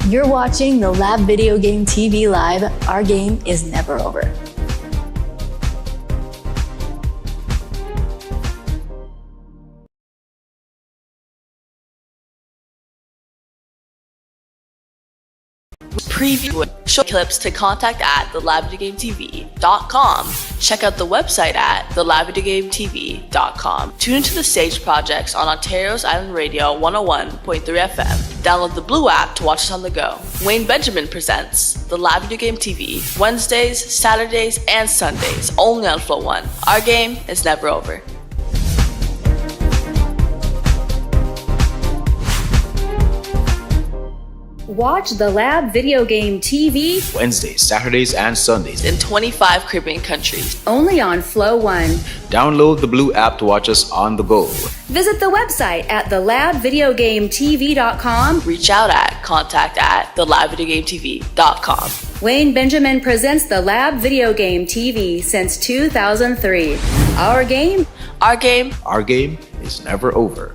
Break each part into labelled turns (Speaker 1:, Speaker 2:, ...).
Speaker 1: You're watching the Lab Video Game TV Live. Our game is never over.
Speaker 2: Preview show clips to contact at thelabvideogametv.com. Check out the website at thelabvideogametv.com. Tune into the Sage projects on Ontario's Island Radio 101.3 FM. Download the Blue app to watch us on the go. Wayne Benjamin presents The Lab Video Game TV Wednesdays, Saturdays, and Sundays only on Flow 1. Our game is never over.
Speaker 3: Watch the Lab Video Game TV
Speaker 4: Wednesdays, Saturdays, and Sundays
Speaker 2: in 25 Caribbean countries.
Speaker 3: Only on Flow 1.
Speaker 4: Download the Blue app to watch us on the go.
Speaker 3: Visit the website at thelabvideogametv.com.
Speaker 2: Reach out at contact at thelabvideogametv.com.
Speaker 3: Wayne Benjamin presents the Lab Video Game TV since 2003. Our game
Speaker 4: is never over.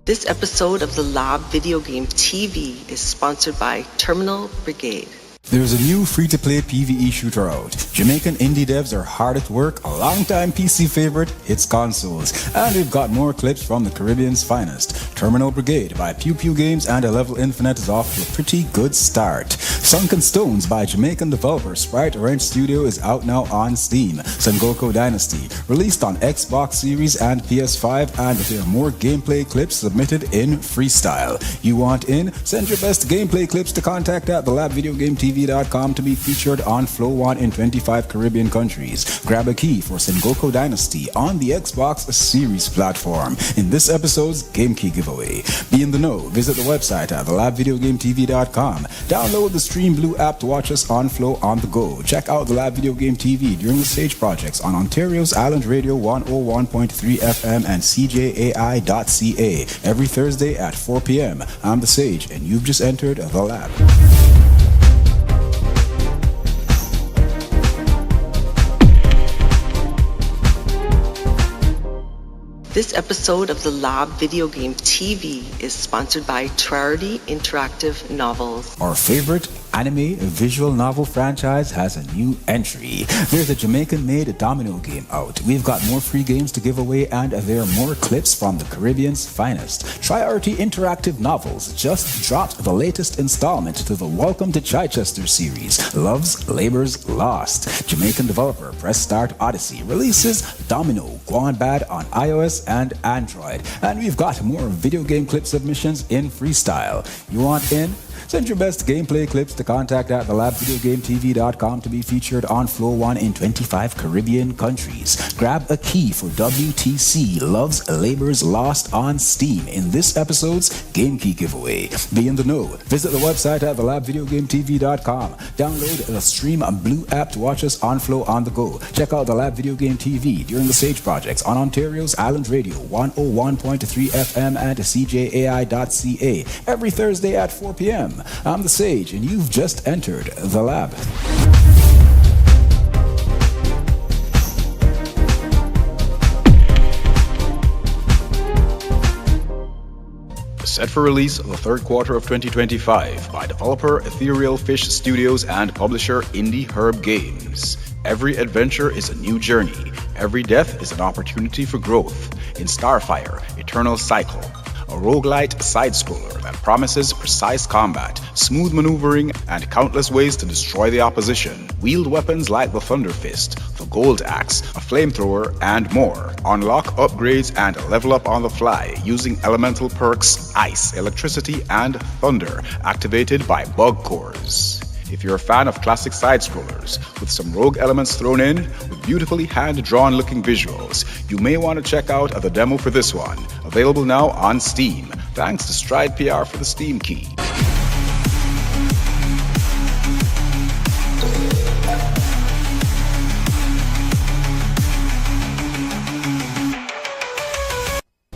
Speaker 5: This episode of the Lab Video Game TV is sponsored by Terminal Brigade.
Speaker 6: There's a new free-to-play PvE shooter out. Jamaican indie devs are hard at work, a long-time PC favorite hits consoles, and we've got more clips from the Caribbean's finest. Terminal Brigade by Pew Pew Games and A Level Infinite is off to a pretty good start. Sunken Stones by Jamaican developer Sprite Orange Studio is out now on Steam. Sengoku Dynasty, released on Xbox Series and PS5, and there are more gameplay clips submitted in freestyle. You want in? Send your best gameplay clips to contact at thelabvideogametv.com to be featured on Flow 1 in 25 Caribbean countries. Grab a key for Sengoku Dynasty on the Xbox Series platform in this episode's Game Key giveaway. Be in the know. Visit the website at thelabvideogametv.com. Download the Stream Blue app to watch us on Flow on the go. Check out the Lab Video Game TV during the Sage projects on Ontario's Island Radio 101.3 FM and CJAI.ca every Thursday at 4 p.m. I'm the Sage, and you've just entered the Lab.
Speaker 5: This episode of the Lab Video Game TV is sponsored by Trarity Interactive Novels.
Speaker 6: Our favorite anime visual novel franchise has a new entry. There's a Jamaican-made domino game out. We've got more free games to give away, and there are more clips from the Caribbean's finest. Trarity Interactive Novels just dropped the latest installment to the Welcome to Chichester series, Love's Labour's Lost. Jamaican developer Press Start Odyssey releases Domino Gone Bad on iOS and Android. And we've got more video game clip submissions in freestyle. You want in? Send your best gameplay clips to contact at thelabvideogametv.com to be featured on Flow 1 in 25 Caribbean countries. Grab a key for WTC Love's Labour's Lost on Steam in this episode's Game Key giveaway. Be in the know. Visit the website at thelabvideogametv.com. Download the Stream Blue app to watch us on Flow on the go. Check out the Lab Video Game TV during the Sage projects on Ontario's Island Radio 101.3 FM and CJAI.ca every Thursday at 4 p.m. I'm the Sage, and you've just entered the Lab.
Speaker 4: Set for release the third quarter of 2025 by developer Ethereal Fish Studios and publisher Indie Herb Games. Every adventure is a new journey. Every death is an opportunity for growth. In Starfire, Eternal Cycle, a roguelite side-scroller that promises precise combat, smooth maneuvering, and countless ways to destroy the opposition. Wield weapons like the Thunder Fist, the Gold Axe, a flamethrower, and more. Unlock upgrades and level up on the fly using elemental perks Ice, Electricity, and Thunder, activated by bug cores. If you're a fan of classic side-scrollers with some rogue elements thrown in with beautifully hand-drawn looking visuals, you may want to check out the demo for this one, available now on Steam, thanks to Stride PR for the Steam key.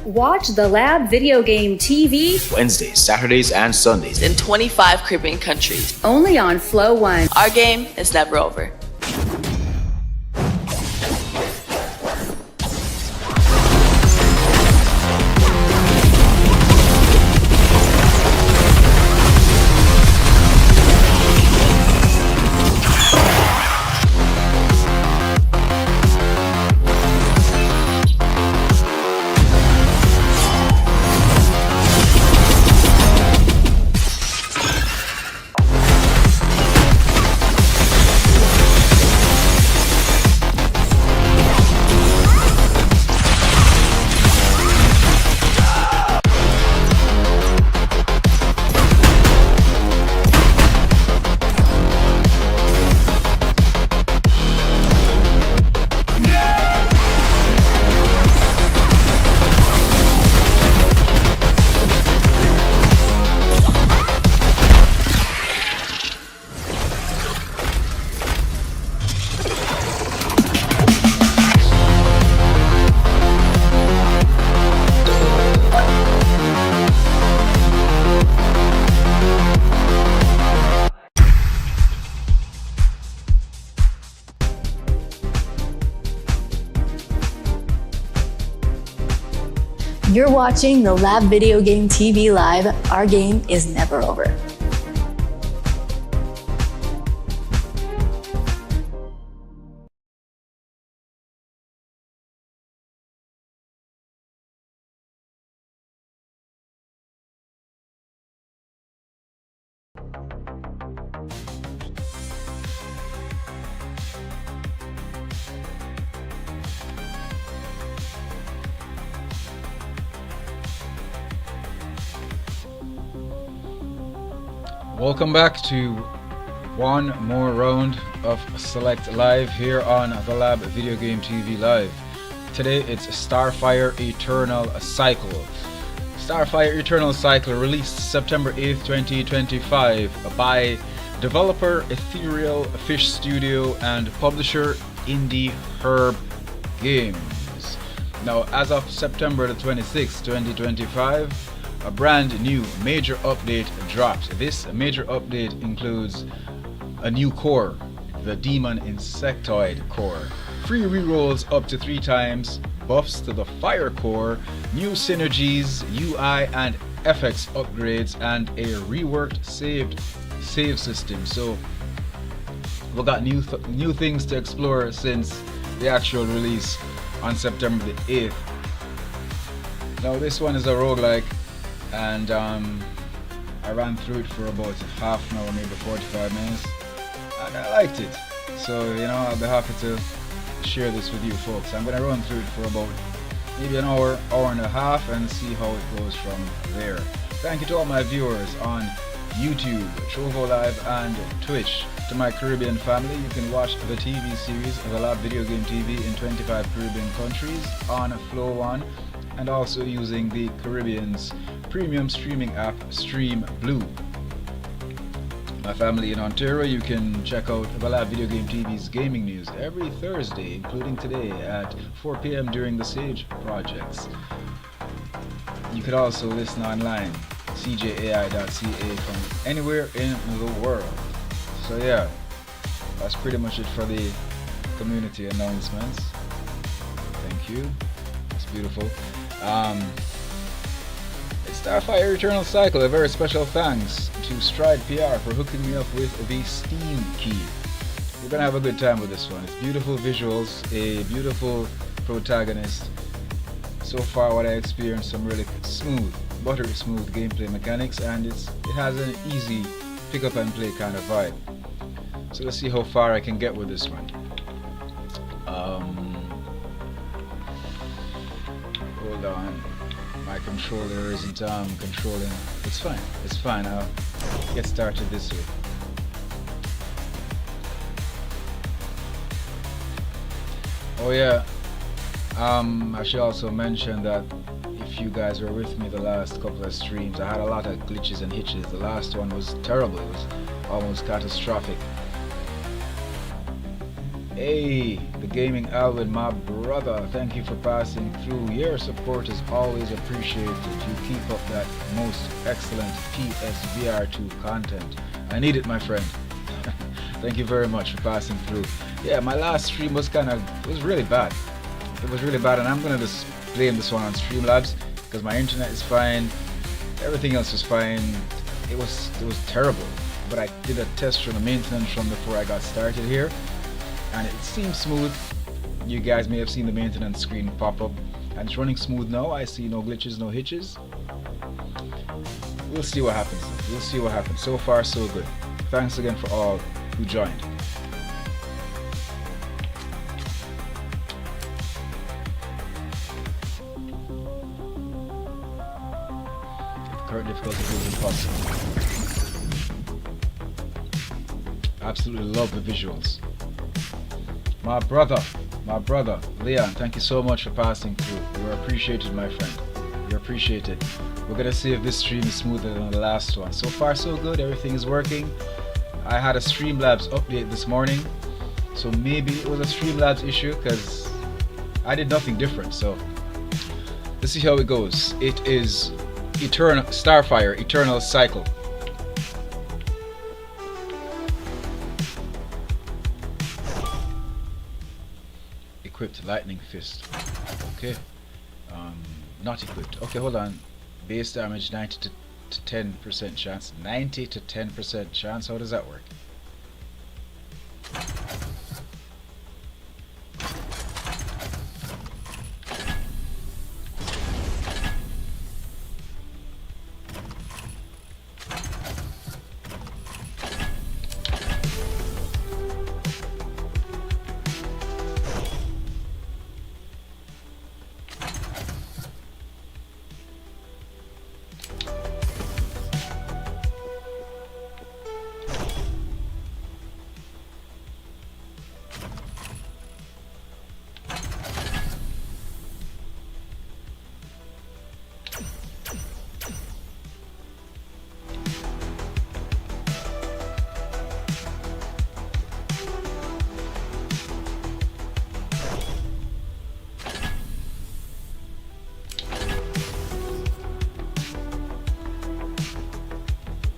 Speaker 3: Watch the Lab Video Game TV
Speaker 4: Wednesdays, Saturdays, and Sundays
Speaker 2: in 25 Caribbean countries.
Speaker 3: only on Flow 1.
Speaker 2: Our game is never over.
Speaker 1: You're watching the Lab Video Game TV Live. Our game is never over.
Speaker 7: Welcome back to one more round of Select Live here on the Lab Video Game TV Live. Today it's Starfire Eternal Cycle. Starfire Eternal Cycle released September 8th, 2025 by developer Ethereal Fish Studio and publisher Indie Herb Games. Now, as of September the 26th, 2025, a brand new major update dropped. This major update includes a new core, the Demon Insectoid core, free rerolls up to 3 times, buffs to the Fire core, new synergies, UI and FX upgrades, and a reworked save system. So we got new things to explore since the actual release on September the 8th. Now this one is a roguelike, and I ran through it for about half an hour, maybe 45 minutes, and I liked it. So, you know, I'll be happy to share this with you folks. I'm gonna run through it for about maybe an hour and a half and see how it goes from there. Thank you to all my viewers on YouTube, Trovo Live and Twitch. To my Caribbean family, you can watch the TV series The Lab Video Game TV in 25 Caribbean countries on Flow One, and also using the Caribbean's premium streaming app Stream Blue. My family in Ontario, you can check out the Lab Video Game TV's gaming news every Thursday, including today at 4 p.m. during the Sage Projects. You could also listen online, cjai.ca, from anywhere in the world. So yeah, that's pretty much it for the community announcements. Thank you. It's beautiful. It's Starfire Eternal Cycle. A very special thanks to Stride PR for hooking me up with the Steam key. We're gonna have a good time with this one. It's beautiful visuals, a beautiful protagonist. So far what I experienced, some really smooth, buttery smooth gameplay mechanics, and it has an easy pick up and play kind of vibe. So let's see how far I can get with this one. Hold on, my controller isn't controlling. It's fine, I'll get started this way. Oh yeah, I should also mention that if you guys were with me the last couple of streams, I had a lot of glitches and hitches. The last one was terrible, it was almost catastrophic. Hey, the gaming Alvin, my brother, thank you for passing through. Your support is always appreciated. You keep up that most excellent PSVR2 content. I need it, my friend. Thank you very much for passing through. Yeah, my last stream was really bad. It was really bad, and I'm gonna just blame this one on Streamlabs because my internet is fine, everything else is fine. It was terrible, but I did a test run, a maintenance run before I got started here, and it seems smooth. You guys may have seen the maintenance screen pop up, and it's running smooth now. I see no glitches, no hitches. We'll see what happens. We'll see what happens. So far, so good. Thanks again for all who joined. Current difficulty is impossible. Absolutely love the visuals. My brother, Leon, thank you so much for passing through. You're appreciated, my friend. You're appreciated. We're gonna see if this stream is smoother than the last one. So far, so good. Everything is working. I had a Streamlabs update this morning, so maybe it was a Streamlabs issue because I did nothing different. So let's see how it goes. It is Starfire Eternal Cycle. Equipped Lightning Fist. Okay. Not equipped. Okay, hold on. Base damage 90 to 10% chance. 90 to 10% chance. How does that work?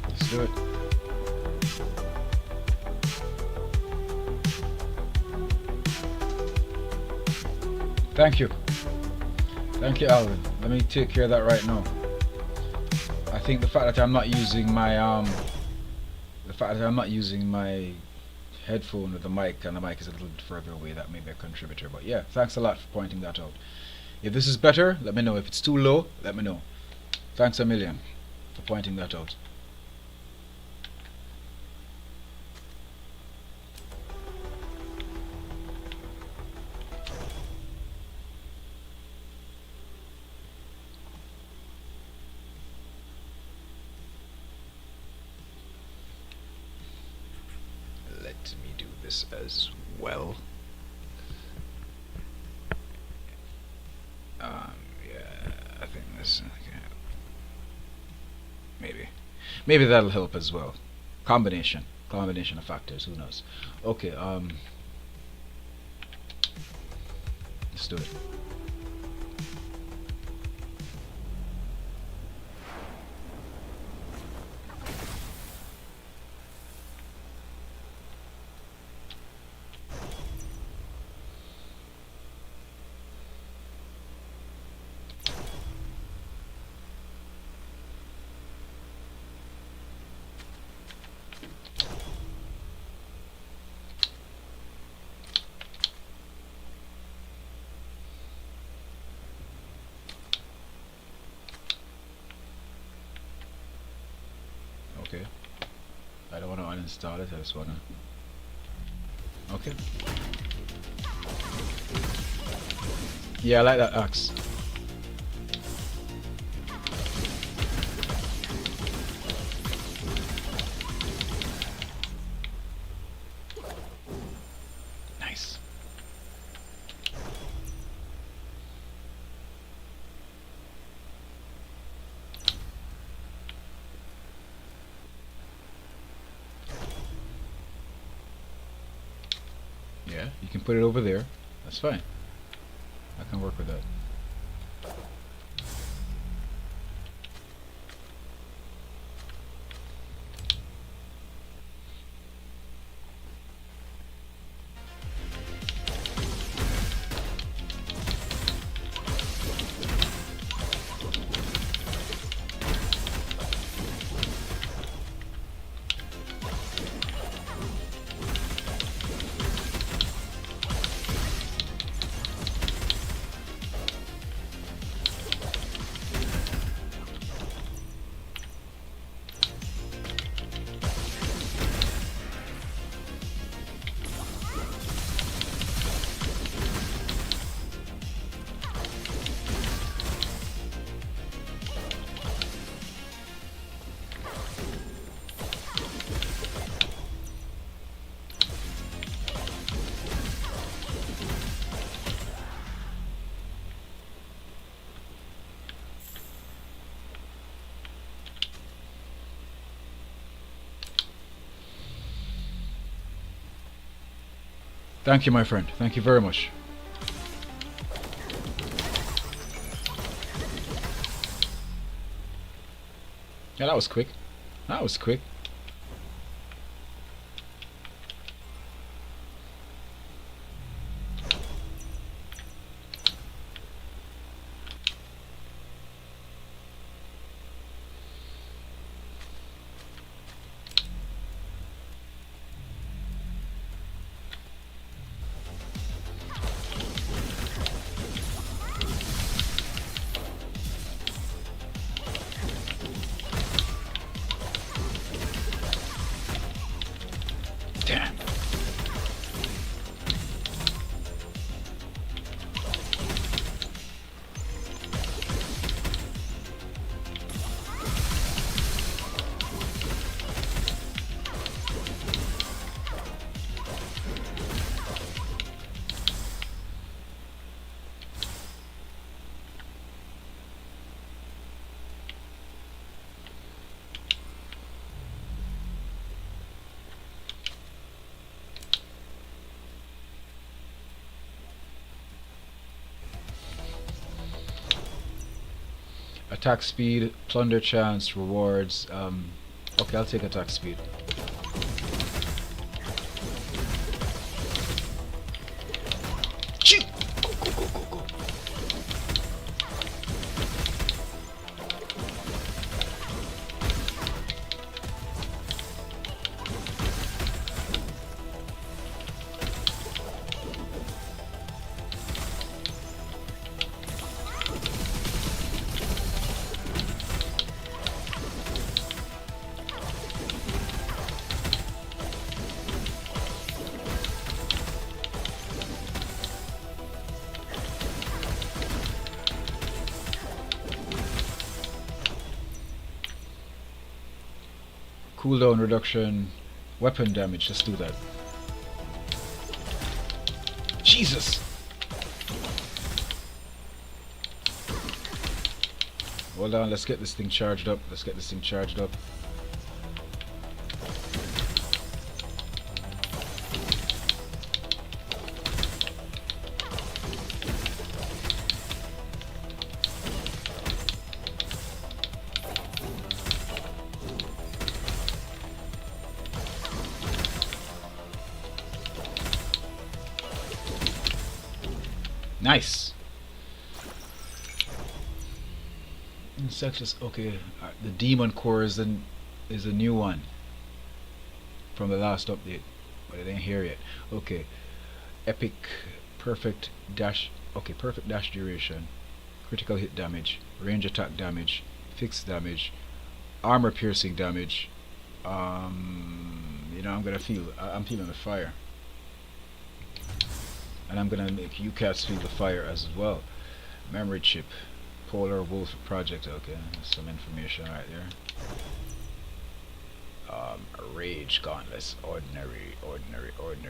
Speaker 7: Let's do it. Thank you. Thank you, Alvin. Let me take care of that right now. I think the fact that I'm not using my headphone with the mic, and the mic is a little bit further away, that may be a contributor. But yeah, thanks a lot for pointing that out. If this is better, let me know. If it's too low, let me know. Thanks a million for pointing that out. Let me do this as well. Yeah, I think this. Okay. Maybe that'll help as well. Combination of factors. Who knows? Okay. Let's do it. Okay. I don't want to uninstall it, I just want to... Okay. Yeah, I like that axe. Nice. Yeah, you can put it over there. That's fine. I can work with that. Thank you, my friend. Thank you very much. Yeah, that was quick. That was quick. Attack speed, plunder chance, rewards. Okay, I'll take attack speed. Shoot! Go. Cooldown reduction, weapon damage. Let's do that. Jesus! Hold on, let's get this thing charged up. Nice. Insectus. Okay, the demon core is a new one from the last update, but it ain't here yet. Okay, epic, perfect dash. Okay, perfect dash duration, critical hit damage, range attack damage, fixed damage, armor piercing damage. You know, I'm feeling the fire. And I'm gonna make you cats feel the fire as well. Memory chip, Polar Wolf Project. Okay, some information right there. Rage gauntlets, ordinary,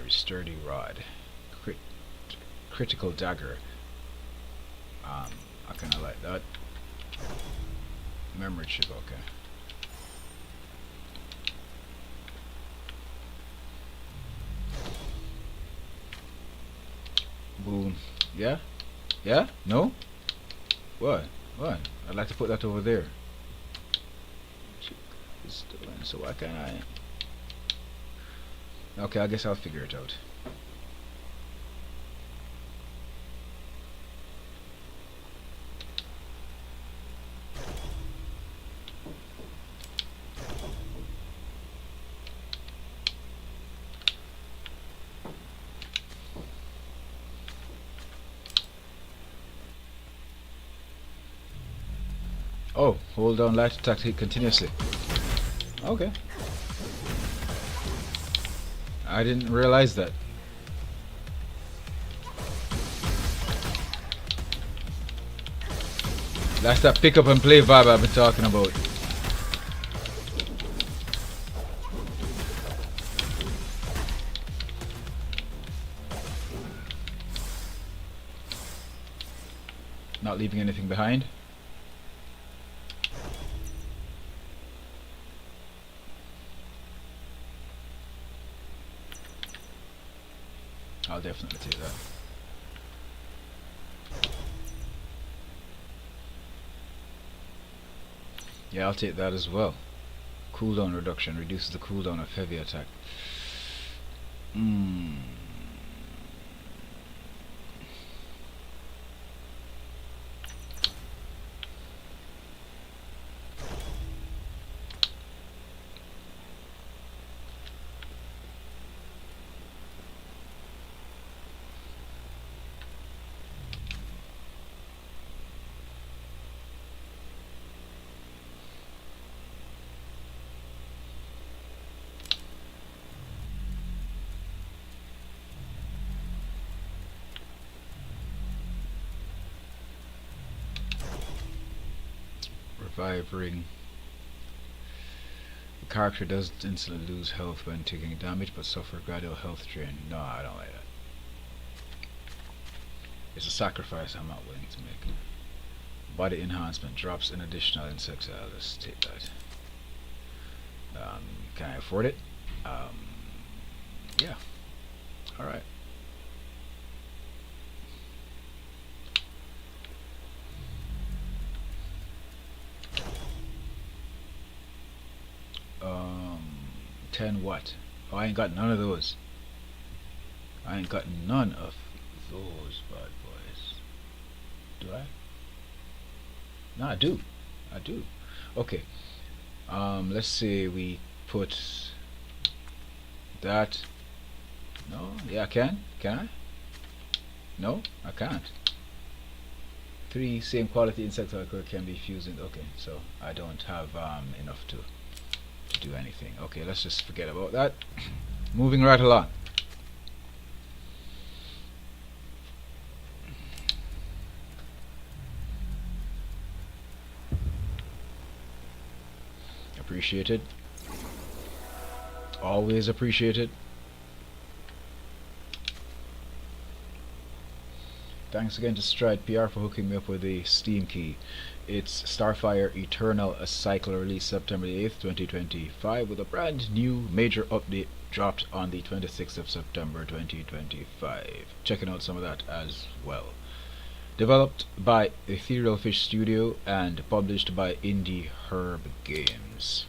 Speaker 7: sturdy rod, critical dagger. I kinda like that. Memory chip. Okay. Boom. Yeah? Yeah? No? What? I'd like to put that over there. So why can't I? Okay, I guess I'll figure it out. Oh, hold on, light attack hit continuously. Okay. I didn't realize that. That's that pick up and play vibe I've been talking about. Not leaving anything behind. I'll definitely take that. Yeah, I'll take that as well. Cooldown reduction reduces the cooldown of heavy attack. Revive ring. The character does instantly lose health when taking damage, but suffer gradual health drain. No, I don't like that. It's a sacrifice I'm not willing to make. Body enhancement drops an additional insects. I'll just take that. Can I afford it? Yeah. Alright. 10 what? Oh, I ain't got none of those. I ain't got none of those bad boys. Do I? No, I do. I do. Okay. Let's say we put that. No? Yeah, I can. Can I? No, I can't. 3 same quality insectoid core can be fused in. Okay, so I don't have enough to do anything. Okay, let's just forget about that. Moving right along. Appreciated. Always appreciated. Thanks again to Stride PR for hooking me up with the Steam key. It's Starfire Eternal, a cycle release September 8th, 2025, with a brand new major update dropped on the 26th of September 2025. Checking out some of that as well. Developed by Ethereal Fish Studio and published by Indie Herb Games.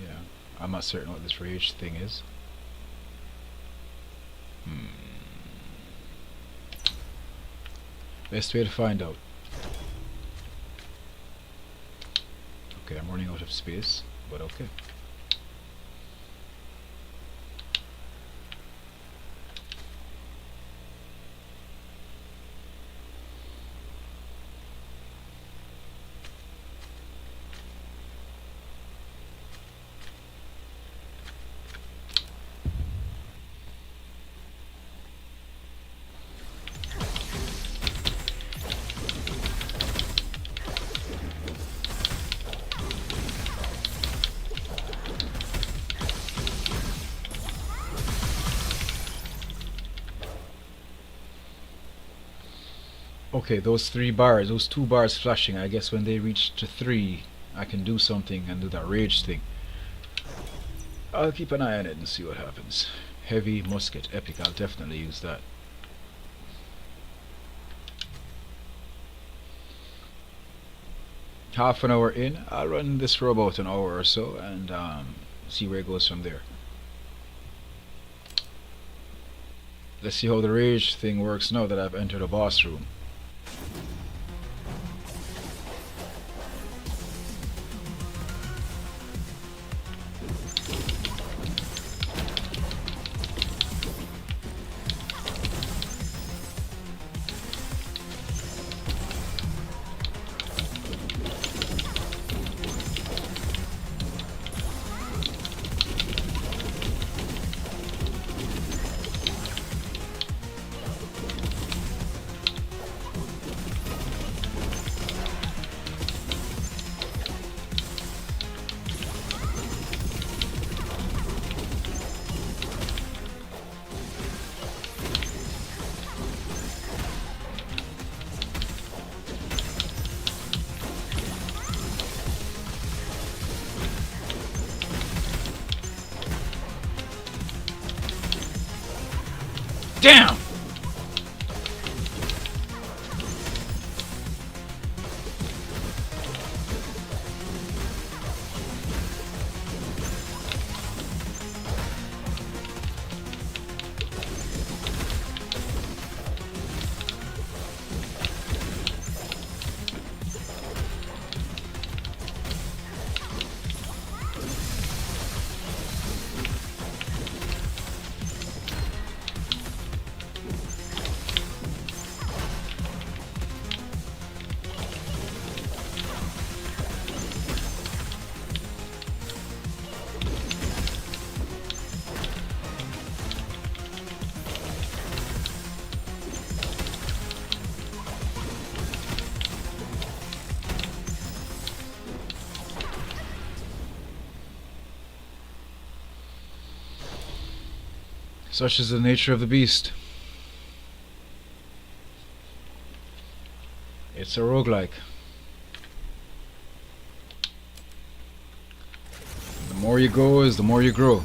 Speaker 7: Yeah, I'm not certain what this rage thing is. Best way to find out. Okay, I'm running out of space, but okay. Okay, those 3 bars, those 2 bars flashing, I guess when they reach to 3, I can do something and do that rage thing. I'll keep an eye on it and see what happens. Heavy musket, epic, I'll definitely use that. Half an hour in, I'll run this for about an hour or so and see where it goes from there. Let's see how the rage thing works now that I've entered a boss room. Damn! Such is the nature of the beast. It's a roguelike. The more you go is the more you grow.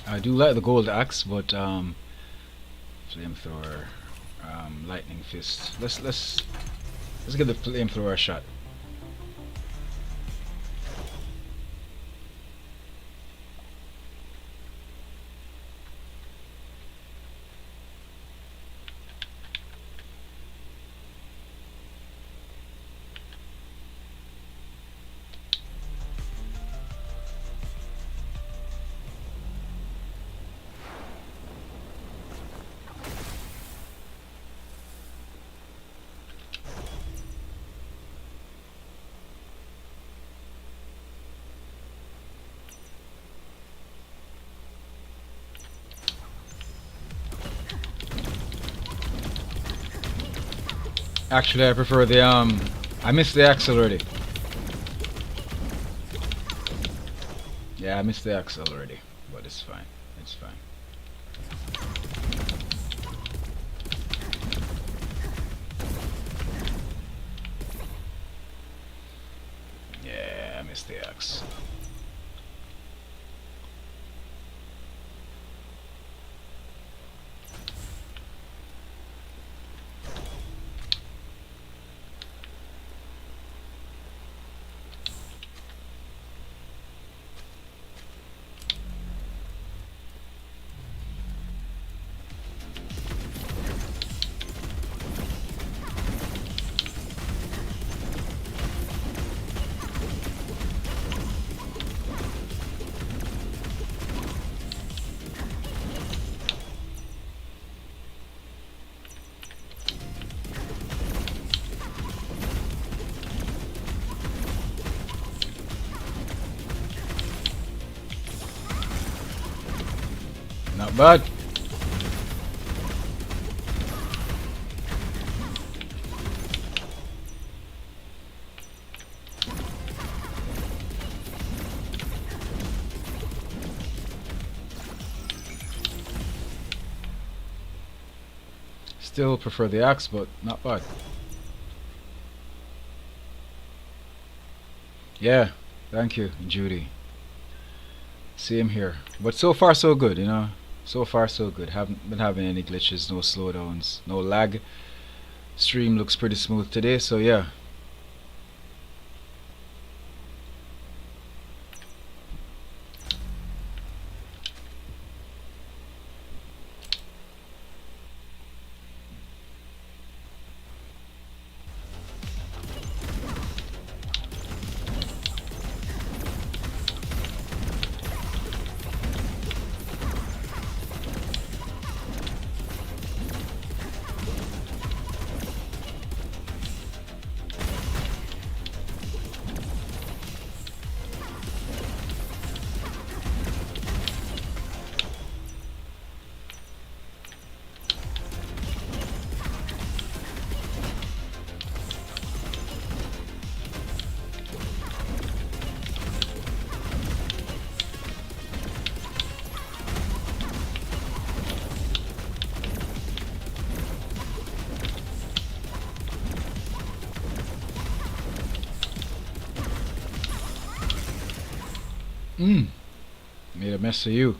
Speaker 7: I do like the gold axe, but flamethrower, lightning fist. Let's give the flamethrower a shot. Actually, I prefer the I missed the axe already. Yeah, I missed the axe already, but it's fine. It's fine. Yeah, I missed the axe. Not bad. Still prefer the axe, but not bad. Yeah, thank you, Judy. Same here. But so far so good, you know. So far so good. Haven't been having any glitches, no slowdowns, no lag. Stream looks pretty smooth today, so yeah. Made a mess of you.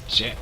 Speaker 7: Shit.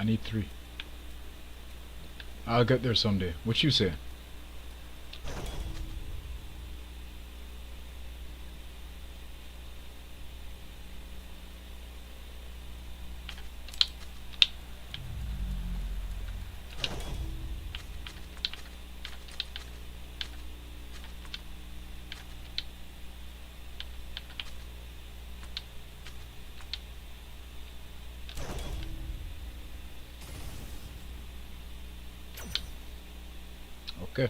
Speaker 7: I need 3. I'll get there someday. What you say? Okay.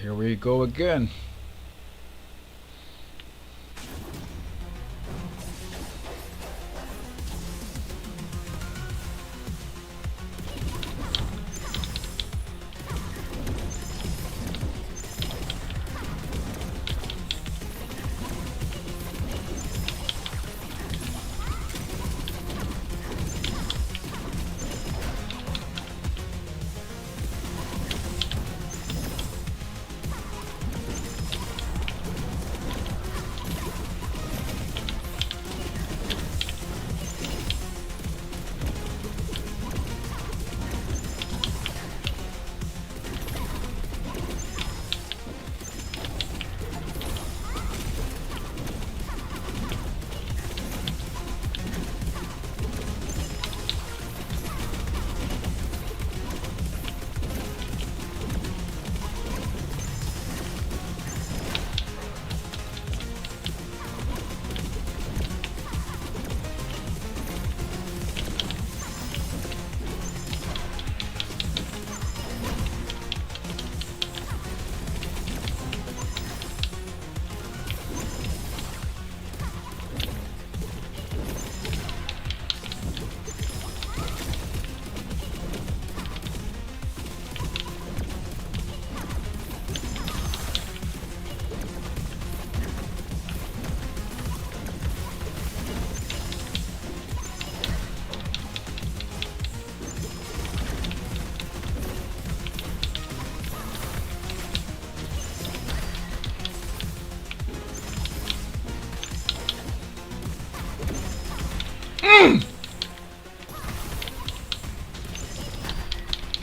Speaker 7: Here we go again.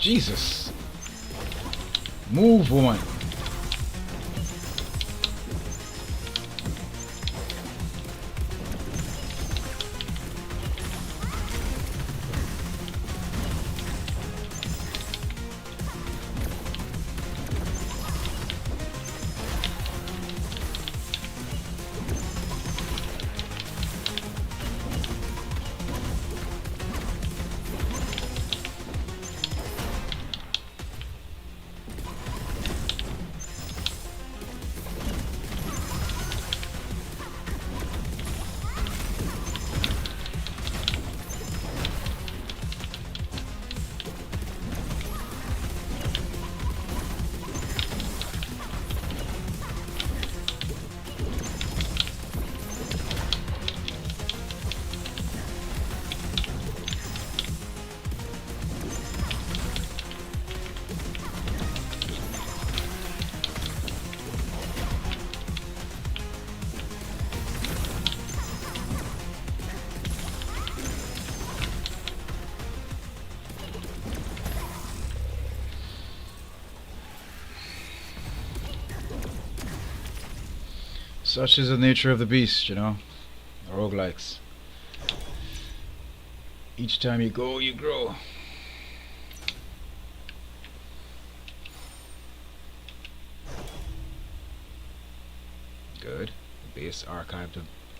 Speaker 7: Jesus. Move, woman. Such is the nature of the beast, you know. Roguelikes. Each time you go, you grow. Good. The base archive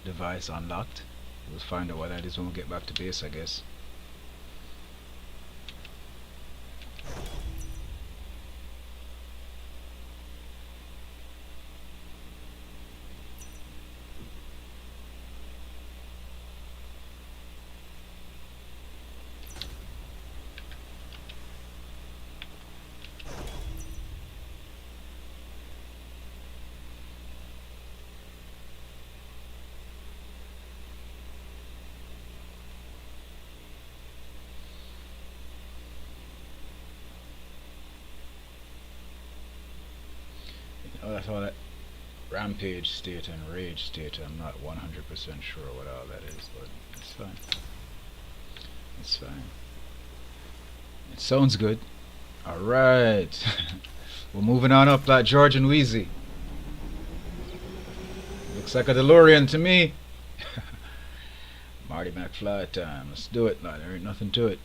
Speaker 7: device unlocked. We'll find out what that is when we get back to base, I guess. Oh, that's all that rampage state and rage state. I'm not 100% sure what all that is, but it's fine. It's fine. It sounds good. Alright. We're moving on up like George and Wheezy. Looks like a DeLorean to me. Marty McFly time. Let's do it. No, there ain't nothing to it.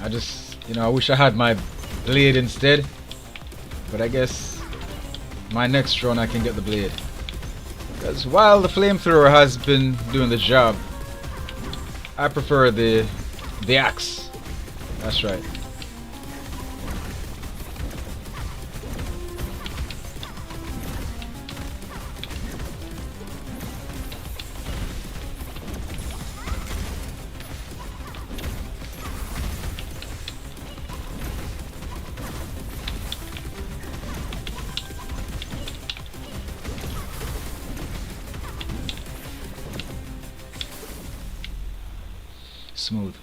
Speaker 7: I just, I wish I had my blade instead, but I guess my next run I can get the blade. Because while the flamethrower has been doing the job, I prefer the axe. That's right. Smooth.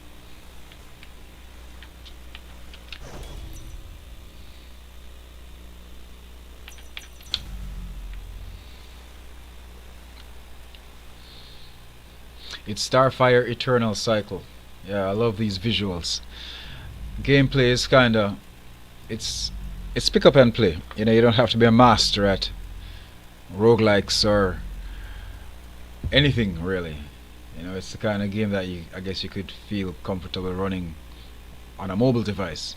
Speaker 7: It's Starfire Eternal Cycle. Yeah, I love these visuals. Gameplay is kinda, it's pick up and play. You know, you don't have to be a master at roguelikes or anything really. You know, it's the kind of game that I guess you could feel comfortable running on a mobile device.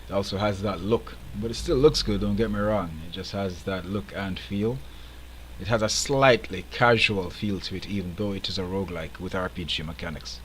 Speaker 7: It also has that look, but it still looks good, don't get me wrong. It just has that look and feel. It has a slightly casual feel to it, even though it is a roguelike with RPG mechanics.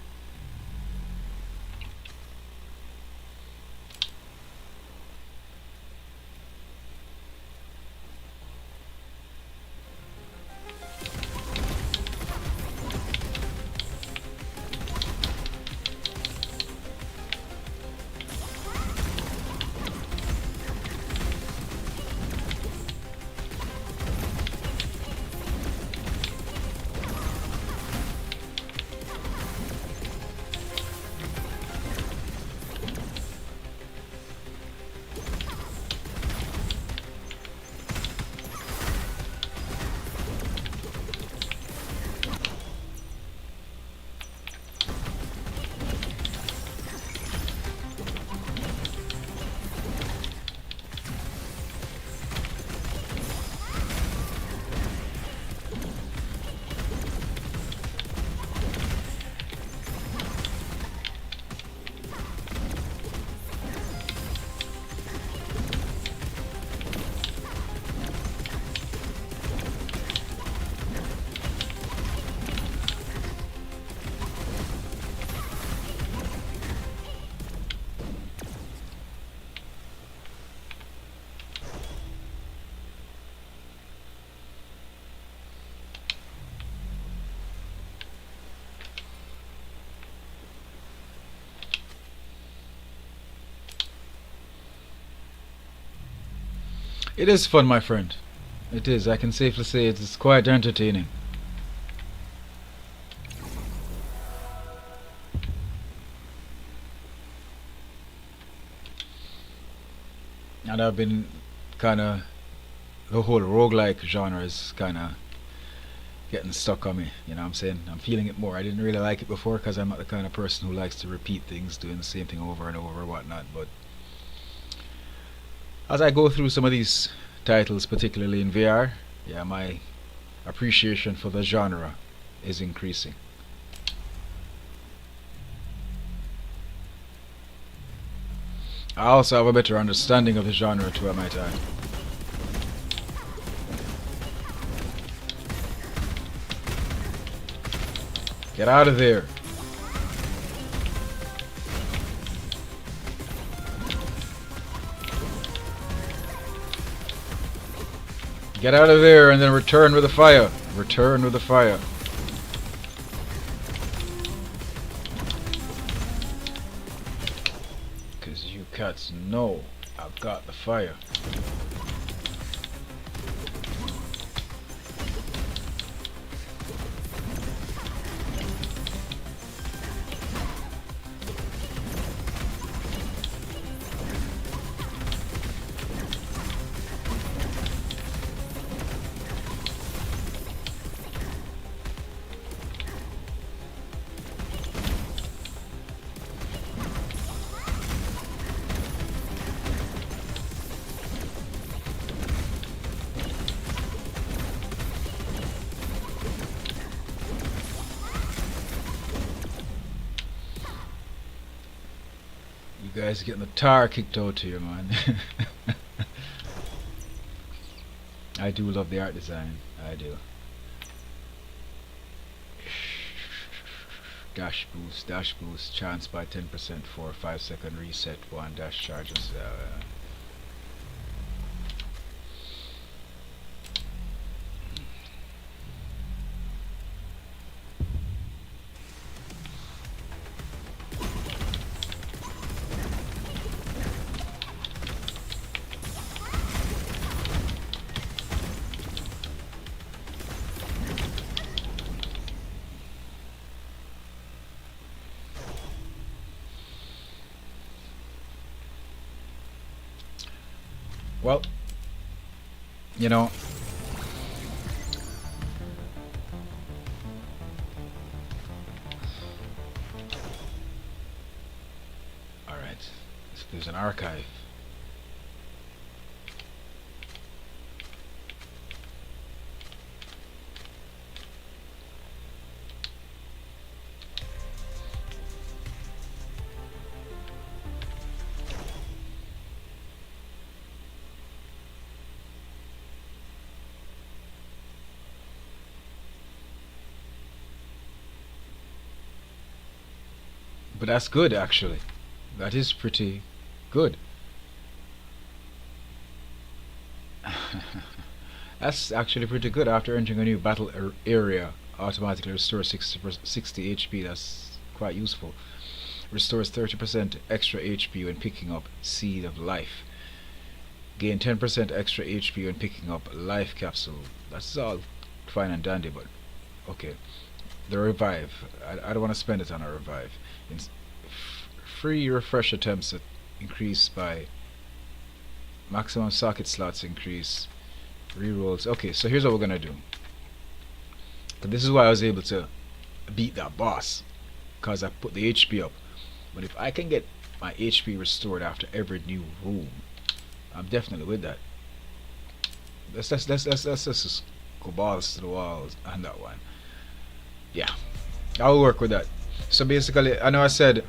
Speaker 7: It is fun, my friend. It is. I can safely say it is quite entertaining. And I've been kinda, the whole roguelike genre is kinda getting stuck on me, you know what I'm saying? I'm feeling it more. I didn't really like it before because I'm not the kind of person who likes to repeat things, doing the same thing over and over, whatnot, but as I go through some of these titles, particularly in VR, yeah, my appreciation for the genre is increasing. I also have a better understanding of the genre too, I might add. Get out of there. Get out of there and then return with the fire. Return with the fire. Because you cats know I've got the fire. You guys getting the tar kicked out to you, man. I do love the art design. I do. Dash boost, chance by 10% for 5-second reset, 1 dash charges. Well, you know, alright, so there's an archive. But that's good, actually. That is pretty good. That's actually pretty good. After entering a new battle area, automatically restores 60 HP. That's quite useful. Restores 30% extra HP when picking up Seed of Life. Gain 10% extra HP when picking up Life Capsule. That's all fine and dandy, but okay. The Revive. I don't want to spend it on a Revive. Free refresh attempts that increase by maximum socket slots increase. Rerolls. Okay, so here's what we're gonna do. But this is why I was able to beat that boss, because I put the HP up. But if I can get my HP restored after every new room, I'm definitely with that. Let's just go balls to the walls on that one. Yeah, I'll work with that. So basically, I know I said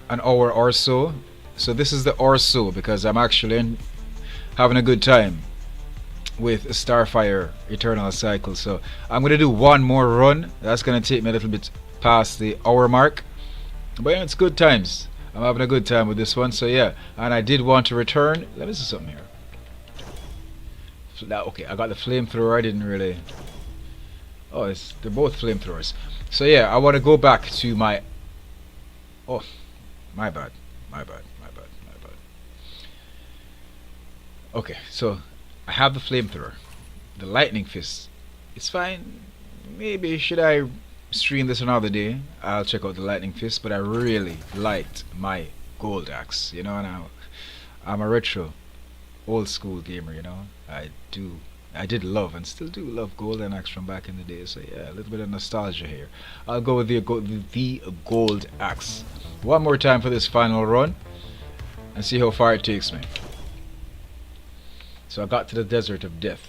Speaker 7: an hour or so. So this is the or so because I'm actually having a good time with Starfire Eternal Cycle. So I'm gonna do one more run. That's gonna take me a little bit past the hour mark. But yeah, it's good times. I'm having a good time with this one. So yeah, and I did want to return. Let me see something here. Okay, I got the flamethrower. I didn't really. Oh, they're both flamethrowers. So yeah, I want to go back to my. Oh, my bad. Okay, so I have the flamethrower, the lightning fist. It's fine. Maybe should I stream this another day? I'll check out the lightning fist. But I really liked my gold axe. You know, and I'm a retro, old school gamer. You know, I did love and still do love golden axe from back in the day. So yeah, a little bit of nostalgia here. I'll go with the gold axe one more time for this final run and see how far it takes me. So I got to the Desert of Death.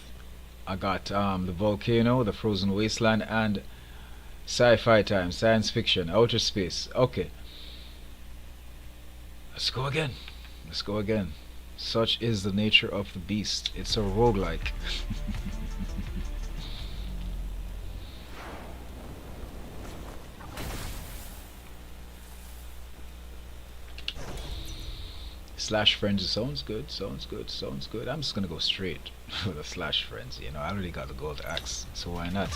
Speaker 7: I got the volcano, the frozen wasteland, and sci-fi time, science fiction, outer space. Okay, let's go again. Such is the nature of the beast. It's a roguelike. Slash frenzy sounds good. I'm just gonna go straight for the slash frenzy. You know, I already got the gold axe, so why not?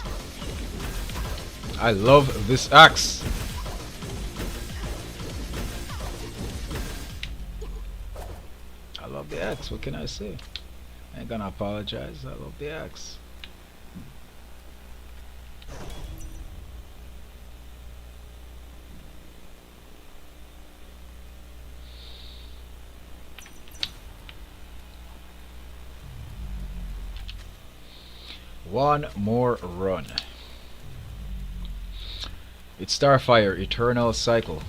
Speaker 7: I love this axe. I love the axe. What can I say? I ain't gonna apologize. I love the axe. One more run. It's Starfire Eternal Cycle.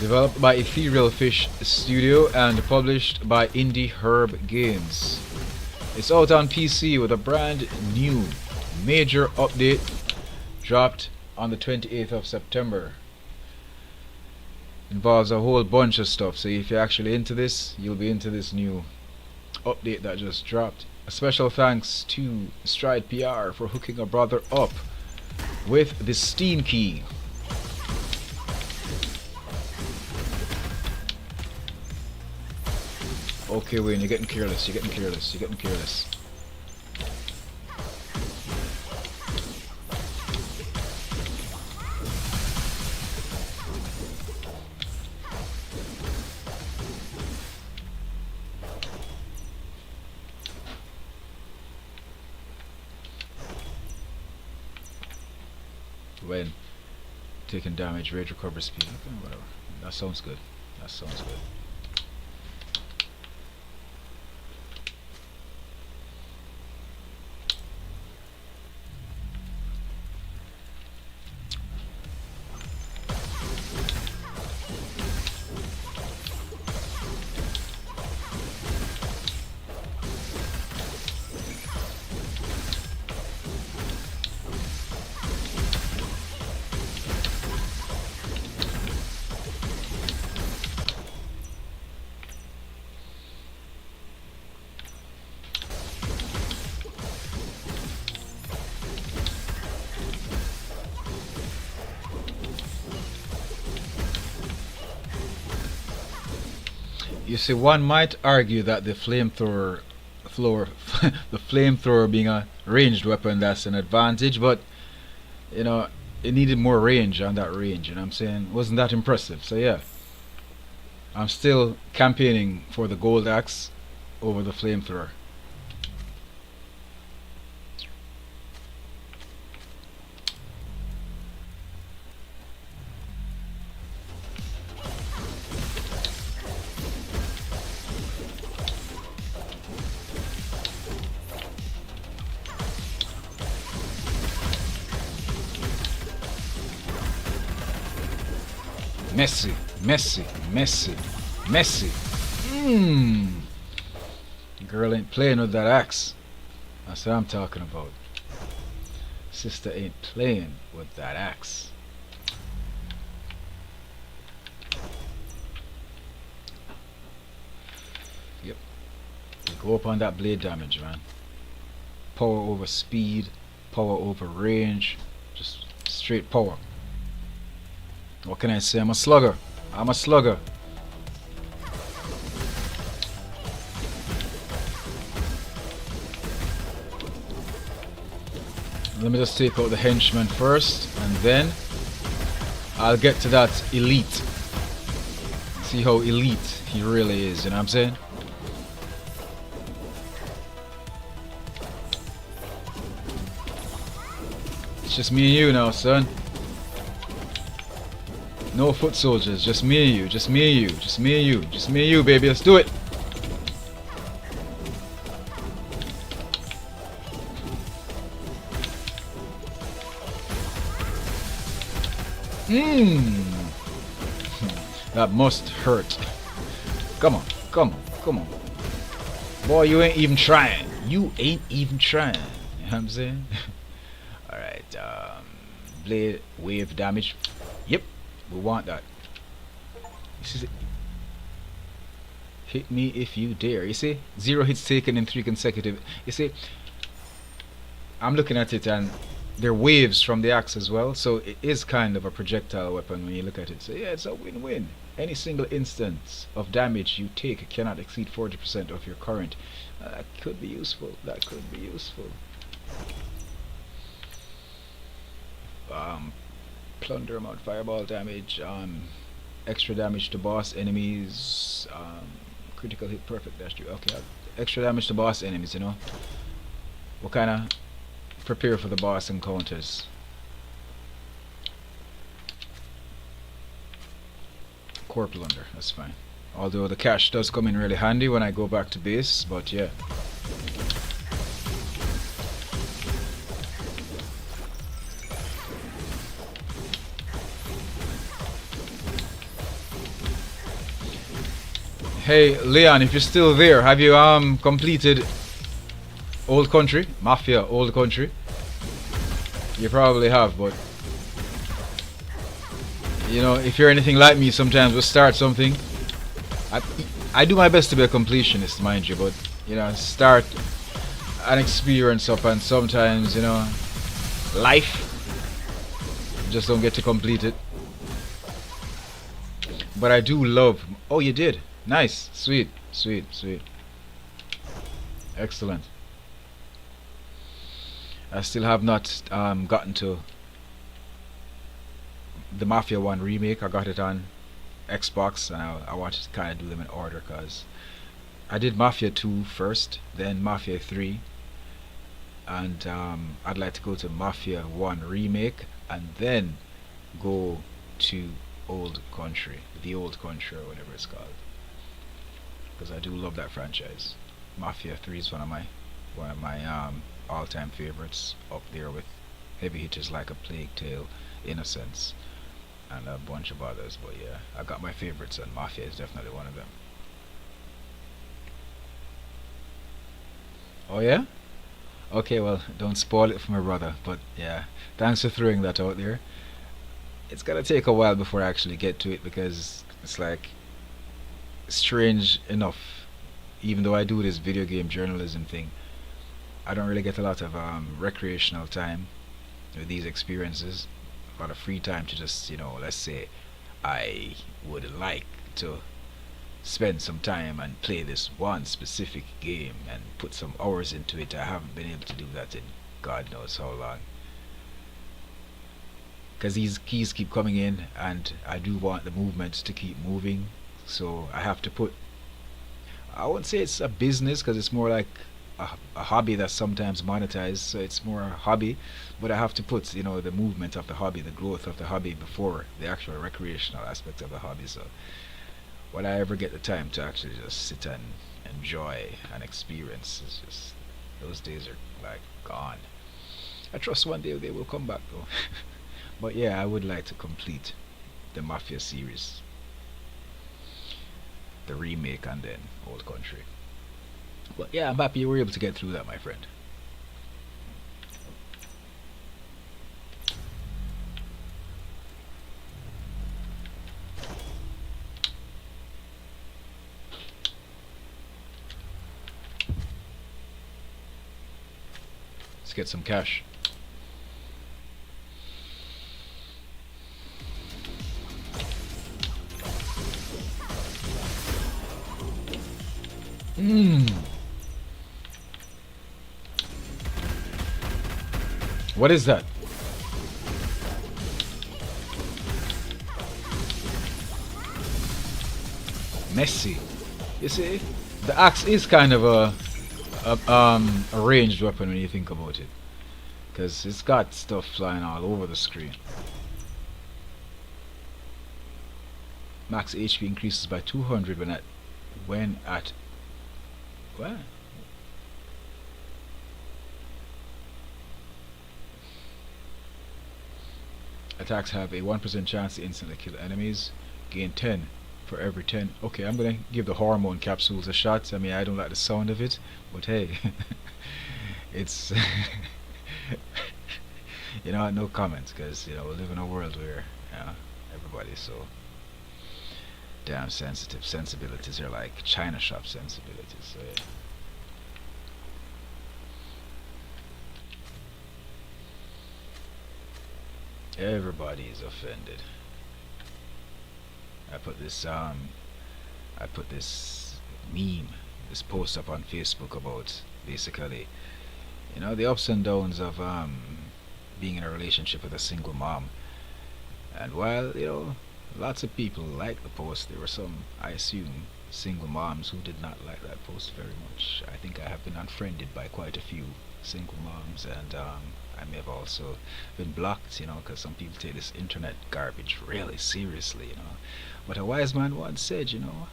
Speaker 7: Developed by Ethereal Fish Studio and published by Indie Herb Games. It's out on PC with a brand new major update dropped on the 28th of September. Involves a whole bunch of stuff, so if you're actually into this, you'll be into this new update that just dropped. A special thanks to Stride PR for hooking a brother up with the Steam key. Okay, Wayne, you're getting careless, you're getting careless, you're getting careless. When taking damage, rage recover speed, okay, whatever. That sounds good. That sounds good. You see, one might argue that the flamethrower, the flamethrower being a ranged weapon, that's an advantage, but you know, it needed more range on that range. You know what I'm saying? Wasn't that impressive? So yeah, I'm still campaigning for the gold axe over the flamethrower. Messy, messy, messy, messy. Girl ain't playing with that axe. That's what I'm talking about. Sister ain't playing with that axe. Yep. Go up on that blade damage, man. Power over speed, power over range, just straight power. What can I say? I'm a slugger. I'm a slugger. Let me just take out the henchman first, and then I'll get to that elite. See how elite he really is, you know what I'm saying? It's just me and you now, son. No foot soldiers, just me and you, just me and you, just me and you, just me and you, baby, let's do it. That must hurt. Come on, come on, come on. Boy, you ain't even trying. You ain't even trying. You know what I'm saying? Alright, blade wave damage. Yep. We want that. This is it. Hit me if you dare. You see? 0 hits taken in 3 consecutive. You see? I'm looking at it and there are waves from the axe as well. So it is kind of a projectile weapon when you look at it. So yeah, it's a win-win. Any single instance of damage you take cannot exceed 40% of your current. That could be useful. That could be useful. Plunder amount, fireball damage, extra damage to boss enemies, critical hit, perfect dash through. Okay, extra damage to boss enemies, you know. What kind of prepare for the boss encounters? Core plunder, that's fine. Although the cash does come in really handy when I go back to base, but yeah. Hey Leon, if you're still there, have you completed Old Country? Mafia Old Country? You probably have, but you know, if you're anything like me, sometimes we'll start something I do my best to be a completionist, mind you, but you know, start an experience up, and sometimes, you know, life, you just don't get to complete it. But I do love. Oh, you did. Nice, sweet, sweet, sweet. Excellent. I still have not gotten to the Mafia 1 remake. I got it on Xbox, and I wanted to kind of do them in order, because I did Mafia 2 first, then Mafia 3, and I'd like to go to Mafia 1 remake and then go to Old Country, the Old Country, or whatever it's called, because I do love that franchise. Mafia 3 is one of my all-time favorites, up there with heavy hitters like A Plague Tale, Innocence, and a bunch of others. But yeah, I got my favorites, and Mafia is definitely one of them. Oh yeah? Okay, well, don't spoil it for my brother, but yeah, thanks for throwing that out there. It's gonna take a while before I actually get to it, because it's like, strange enough, even though I do this video game journalism thing, I don't really get a lot of recreational time with these experiences, a lot of free time to just, you know, let's say I would like to spend some time and play this one specific game and put some hours into it. I haven't been able to do that in God knows how long, because these keys keep coming in, and I do want the movement to keep moving, so I have to put, I wouldn't say it's a business, because it's more like a hobby that's sometimes monetized, so it's more a hobby, but I have to put, you know, the movement of the hobby, the growth of the hobby before the actual recreational aspect of the hobby. So when I ever get the time to actually just sit and enjoy an experience, it's just, those days are like gone. I trust one day they will come back though. But yeah, I would like to complete the Mafia series, the remake, and then Old Country. But yeah, I'm happy you were able to get through that, my friend. Let's get some cash. What is that? Messy. You see, the axe is kind of a ranged weapon when you think about it, because it's got stuff flying all over the screen. Max HP increases by 200 when at what? Attacks have a 1% chance to instantly kill enemies. Gain 10 for every 10. Okay, I'm gonna give the hormone capsules a shot. I mean, I don't like the sound of it, but hey, it's you know, no comments, because you know, we live in a world where, you know, everybody's so damn sensitive. Sensibilities are like China shop sensibilities. So yeah. Everybody is offended. I put this meme, this post up on Facebook about basically, you know, the ups and downs of being in a relationship with a single mom. And while, you know, lots of people liked the post, there were some, I assume, single moms who did not like that post very much. I think I have been unfriended by quite a few single moms, and I may have also been blocked, you know, because some people take this internet garbage really seriously, you know. But a wise man once said, you know,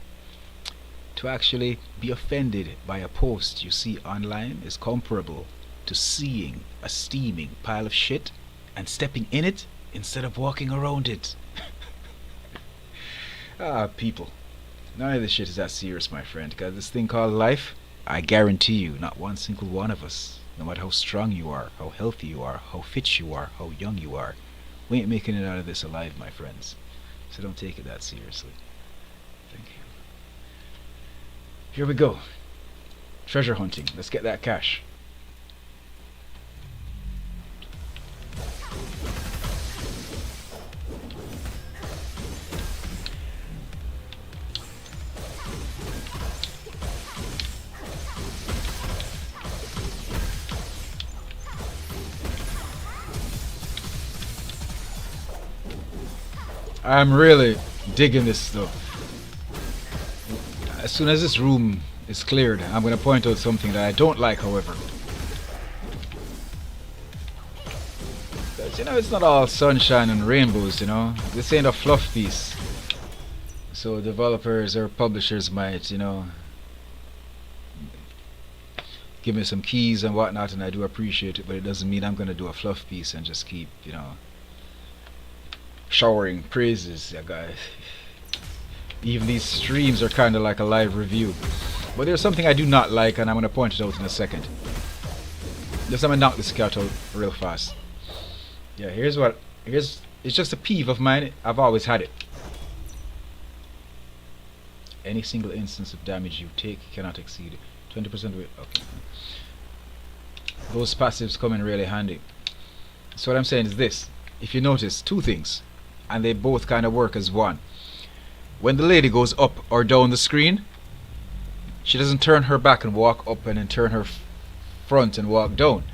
Speaker 7: to actually be offended by a post you see online is comparable to seeing a steaming pile of shit and stepping in it instead of walking around it. Ah, people, none of this shit is that serious, my friend, because this thing called life, I guarantee you, not one single one of us, no matter how strong you are, how healthy you are, how fit you are, how young you are, we ain't making it out of this alive, my friends. So don't take it that seriously. Thank you. Here we go. Treasure hunting. Let's get that cash. I'm really digging this stuff. As soon as this room is cleared, I'm going to point out something that I don't like, however. Because, you know, it's not all sunshine and rainbows, you know. This ain't a fluff piece. So developers or publishers might, you know, give me some keys and whatnot, and I do appreciate it, but it doesn't mean I'm going to do a fluff piece and just keep, you know, showering praises, yeah, guys. Even these streams are kind of like a live review. But there's something I do not like, and I'm going to point it out in a second. Just I'm going to knock this cat out real fast. Yeah, it's just a peeve of mine. I've always had it. Any single instance of damage you take cannot exceed 20% of it. Okay. Those passives come in really handy. So what I'm saying is this. If you notice, two things, and they both kind of work as one. When the lady goes up or down the screen, she doesn't turn her back and walk up and then turn her front and walk down.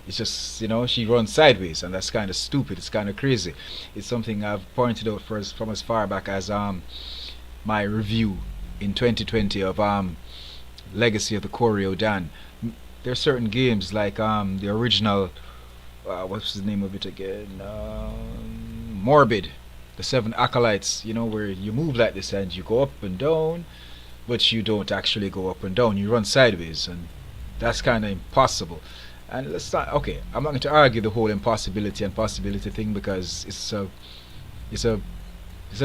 Speaker 7: It's just, you know, she runs sideways, and that's kind of stupid. It's kind of crazy. It's something I've pointed out from as far back as my review in 2020 of Legacy of the Koryo Dan. There are certain games like the original, what's the name of it again? Morbid, the 7 Acolytes, you know, where you move like this and you go up and down, but you don't actually go up and down, you run sideways, and that's kind of impossible. And let's not, okay, I'm not going to argue the whole impossibility and possibility thing, because it's a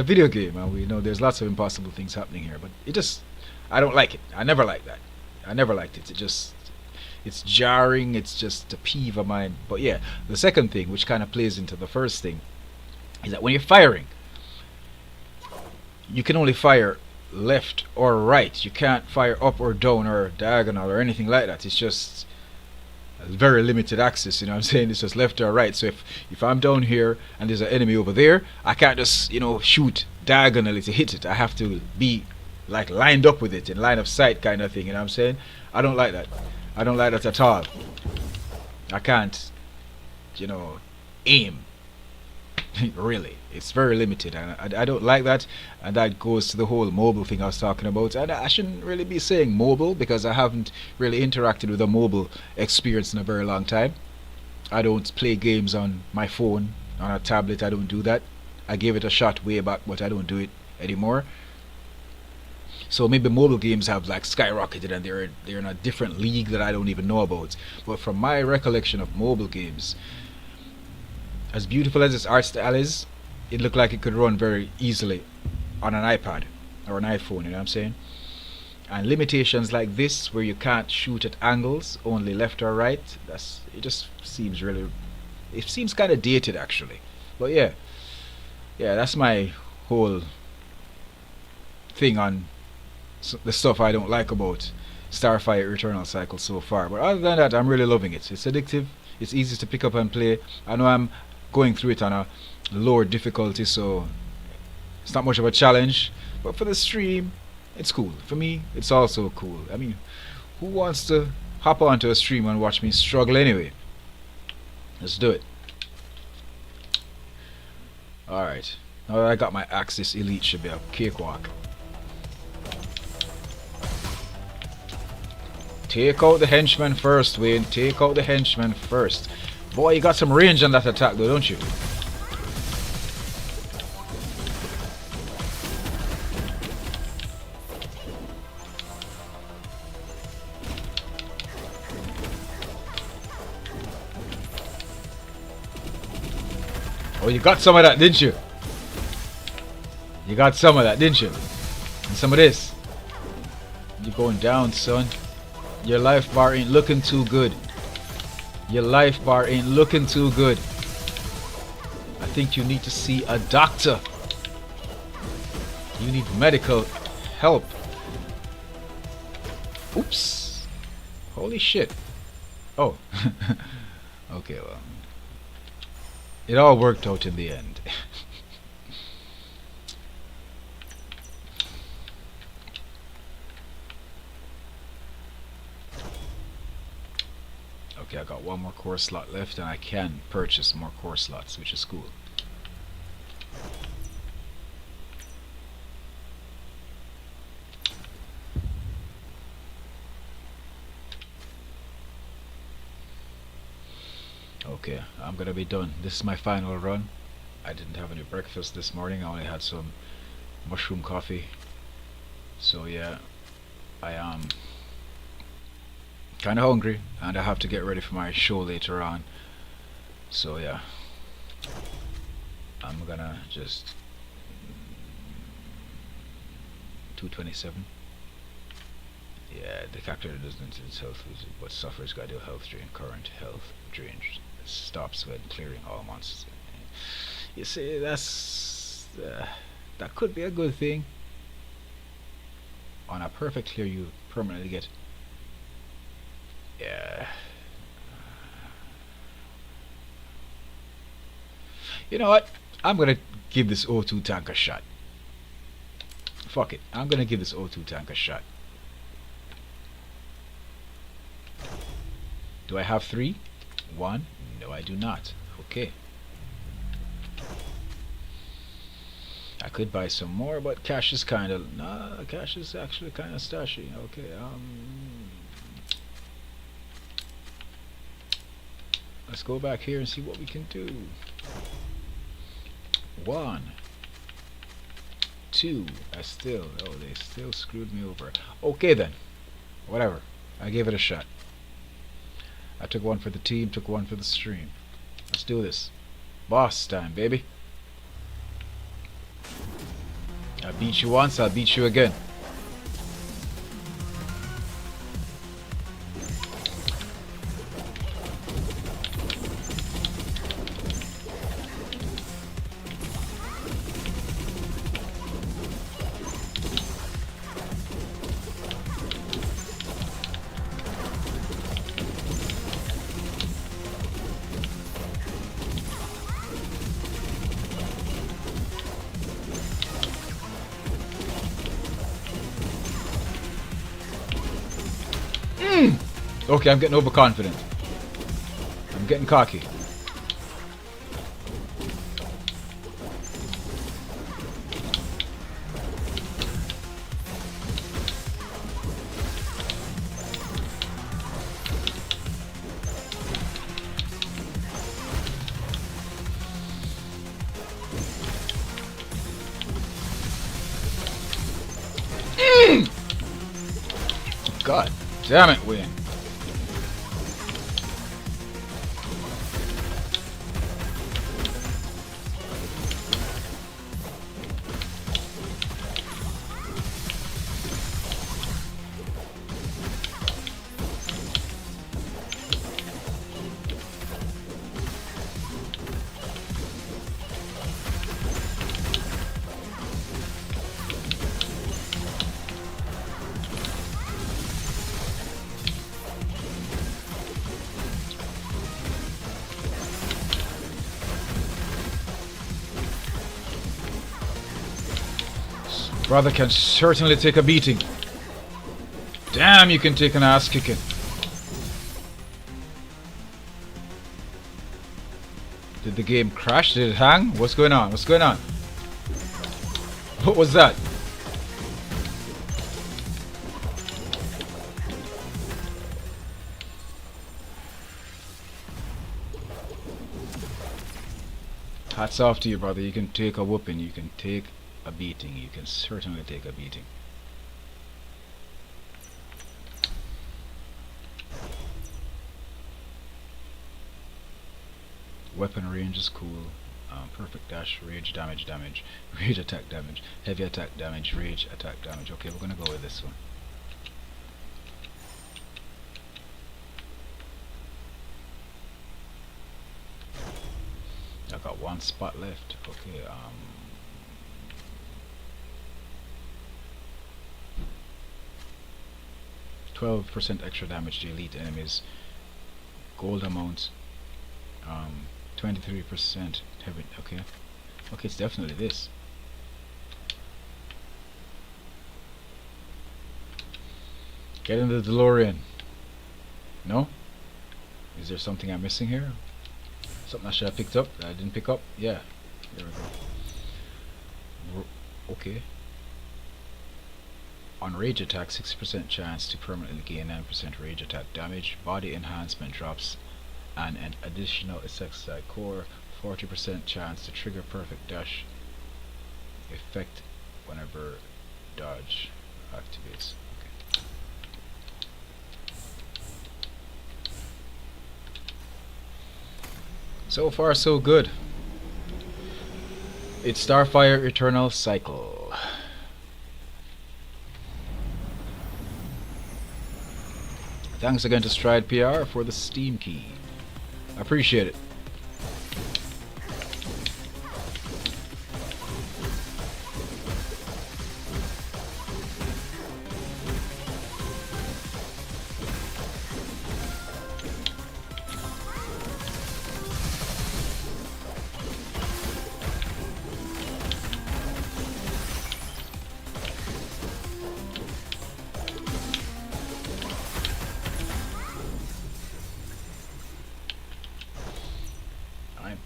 Speaker 7: video game, and we know there's lots of impossible things happening here, but it just, I don't like it. I never liked that. I never liked it. It's jarring, it's just a peeve of mine. But yeah, the second thing, which kind of plays into the first thing, is that when you're firing, you can only fire left or right. You can't fire up or down or diagonal or anything like that. It's just very limited access, you know what I'm saying? It's just left or right. So if I'm down here and there's an enemy over there, I can't just, you know, shoot diagonally to hit it. I have to be like lined up with it, in line of sight kind of thing, you know what I'm saying? I don't like that. I don't like that at all. I can't, you know, aim. Really, it's very limited, and I don't like that. And that goes to the whole mobile thing I was talking about. And I shouldn't really be saying mobile, because I haven't really interacted with a mobile experience in a very long time. I don't play games on my phone, on a tablet. I don't do that. I gave it a shot way back, but I don't do it anymore. So maybe mobile games have like skyrocketed, and they're in a different league that I don't even know about. But from my recollection of mobile games, as beautiful as its art style is, it looked like it could run very easily on an iPad or an iPhone, you know what I'm saying? And limitations like this, where you can't shoot at angles, only left or right, it just seems really, it seems kind of dated actually. But yeah, that's my whole thing on the stuff I don't like about Starfire Eternal Cycle so far. But other than that, I'm really loving it. It's addictive, it's easy to pick up and play. I know I'm going through it on a lower difficulty, so it's not much of a challenge, but for the stream, it's cool. For me, it's also cool. I mean, who wants to hop onto a stream and watch me struggle anyway? Let's do it. Alright, now that I got my axe, this elite should be a cakewalk. Take out the henchman first, Wayne. Take out the henchman first. Boy, you got some range on that attack though, don't you? Oh, you got some of that, didn't you? You got some of that, didn't you? And some of this. You're going down, son. Your life bar ain't looking too good. Your life bar ain't looking too good. I think you need to see a doctor. You need medical help. Oops. Holy shit. Oh. Okay, well. It all worked out in the end. Okay, I got one more core slot left and I can purchase more core slots, which is cool. Okay, I'm gonna be done. This is my final run. I didn't have any breakfast this morning. I only had some mushroom coffee. So yeah, I am kind of hungry and I have to get ready for my show later on. So yeah, I'm gonna just 227. Yeah, the character doesn't itself, but suffers cardio health drain, current health drain stops when clearing all monsters. You see, that could be a good thing. On a perfect clear, you permanently get. Yeah. You know what? I'm gonna give this O2 tank a shot. Fuck it. I'm gonna give this O2 tank a shot. Do I have 3? 1? No, I do not. Okay. I could buy some more, but cash is kind of... Nah, cash is actually kind of stashy. Okay, let's go back here and see what we can do. 1, 2. They still screwed me over. Okay then. Whatever. I gave it a shot. I took one for the team, took one for the stream. Let's do this. Boss time, baby. I beat you once, I'll beat you again. Okay, I'm getting overconfident. I'm getting cocky. God damn it, Wayne. Brother can certainly take a beating. Damn, you can take an ass kicking. Did the game crash? Did it hang? What's going on? What's going on? What was that? Hats off to you, brother. You can take a whooping. You can take a beating. You can certainly take a beating. Weapon range is cool. Perfect dash, rage damage, rage attack damage, heavy attack damage, rage attack damage. Okay, we're gonna go with this one. I got one spot left. Okay, 12% extra damage to elite enemies. Gold amount, 23% heavy. Okay, it's definitely this. Get in the DeLorean. No? Is there something I'm missing here? Something I should have picked up that I didn't pick up? Yeah. There we go. Okay. On rage attack, 6% chance to permanently gain 9% rage attack damage. Body enhancement drops and an additional insecticide core. 40% chance to trigger perfect dash effect whenever dodge activates. Okay. So far so good. It's Starfire Eternal Cycle. Thanks again to Stride PR for the Steam key. I appreciate it.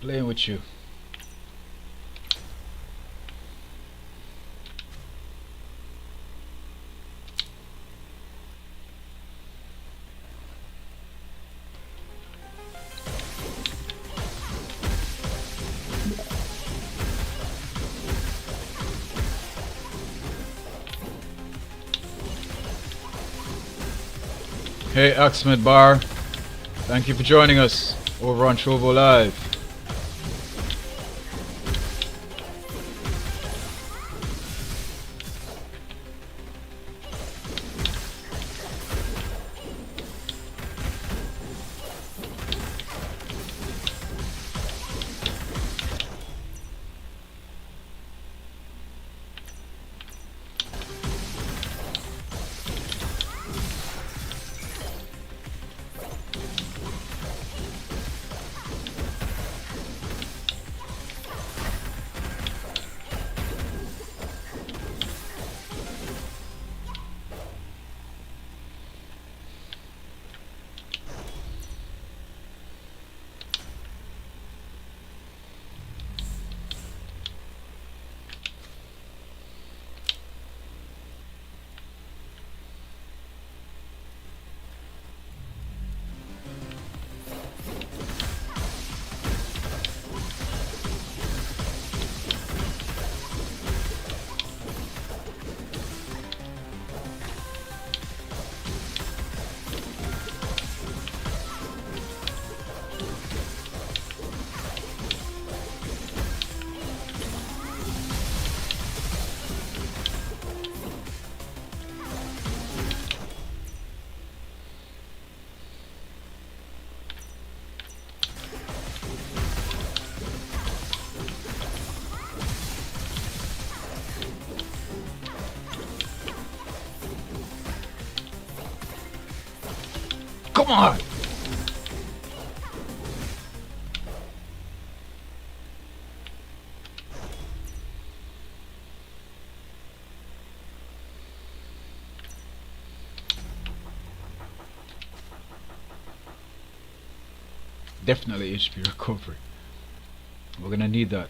Speaker 7: Playing with you. Hey Axmed Bar, thank you for joining us over on Trovo Live. Come on! Definitely HP recovery. We're gonna need that.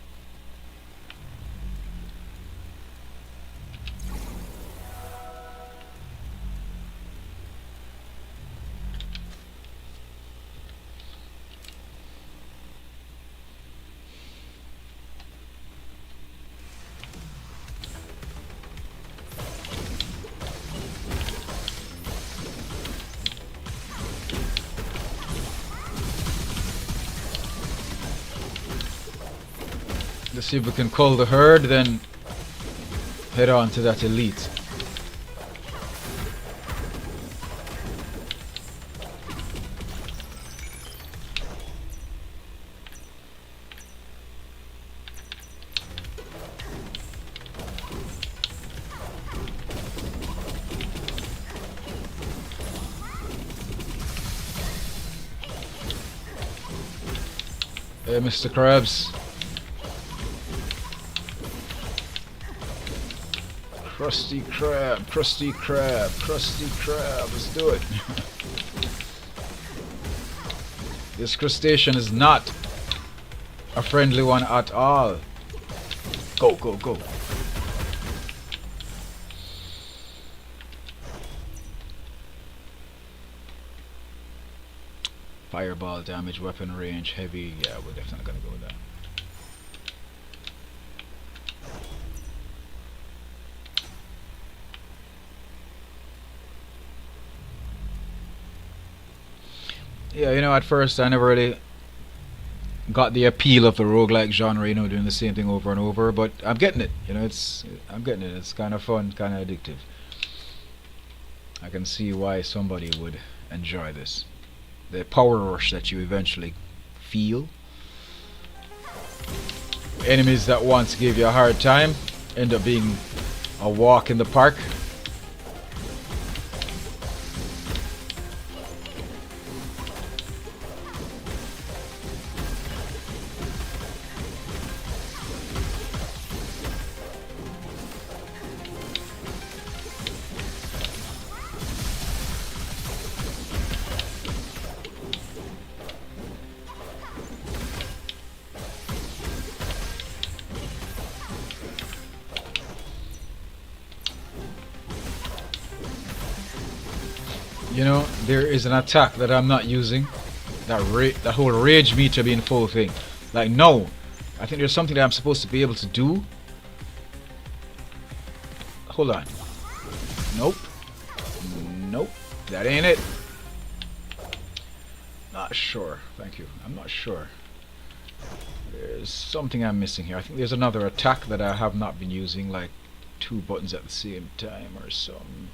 Speaker 7: Let's see if we can call the herd, then head on to that elite. Hey, Mr. Krabs. Krusty Krab, Krusty Krab, Krusty Krab. Let's do it. This crustacean is not a friendly one at all. Go, go, go. Fireball damage, weapon range, heavy. Yeah, we're definitely gonna go with that. Yeah, you know, at first I never really got the appeal of the roguelike genre, you know, doing the same thing over and over, but I'm getting it, you know, I'm getting it. It's kind of fun, kind of addictive. I can see why somebody would enjoy this. The power rush that you eventually feel. Enemies that once gave you a hard time end up being a walk in the park. You know, there is an attack that I'm not using. That whole rage meter being full thing. Like, no. I think there's something that I'm supposed to be able to do. Hold on. Nope. Nope. That ain't it. Not sure. Thank you. I'm not sure. There's something I'm missing here. I think there's another attack that I have not been using. Like, 2 buttons at the same time or something.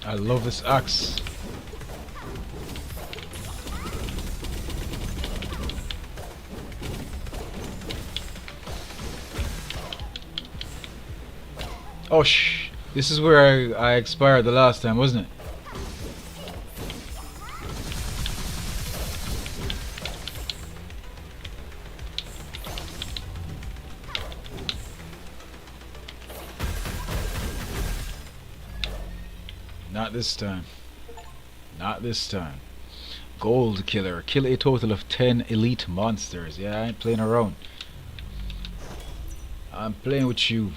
Speaker 7: I love this axe. Oh this is where I expired the last time, wasn't it? Not this time. Not this time. Gold Killer. Kill a total of 10 elite monsters. Yeah, I ain't playing around. I'm playing with you.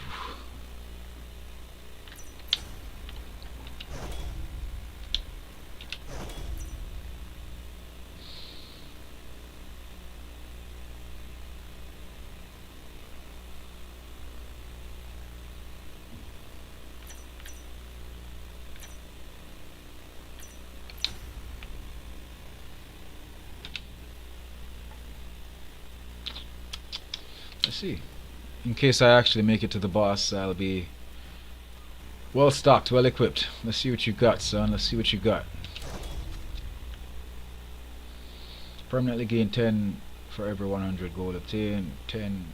Speaker 7: Let's see. In case I actually make it to the boss, I'll be well stocked, well equipped. Let's see what you got, son. Let's see what you got. Permanently gain 10 for every 100 gold obtained. 10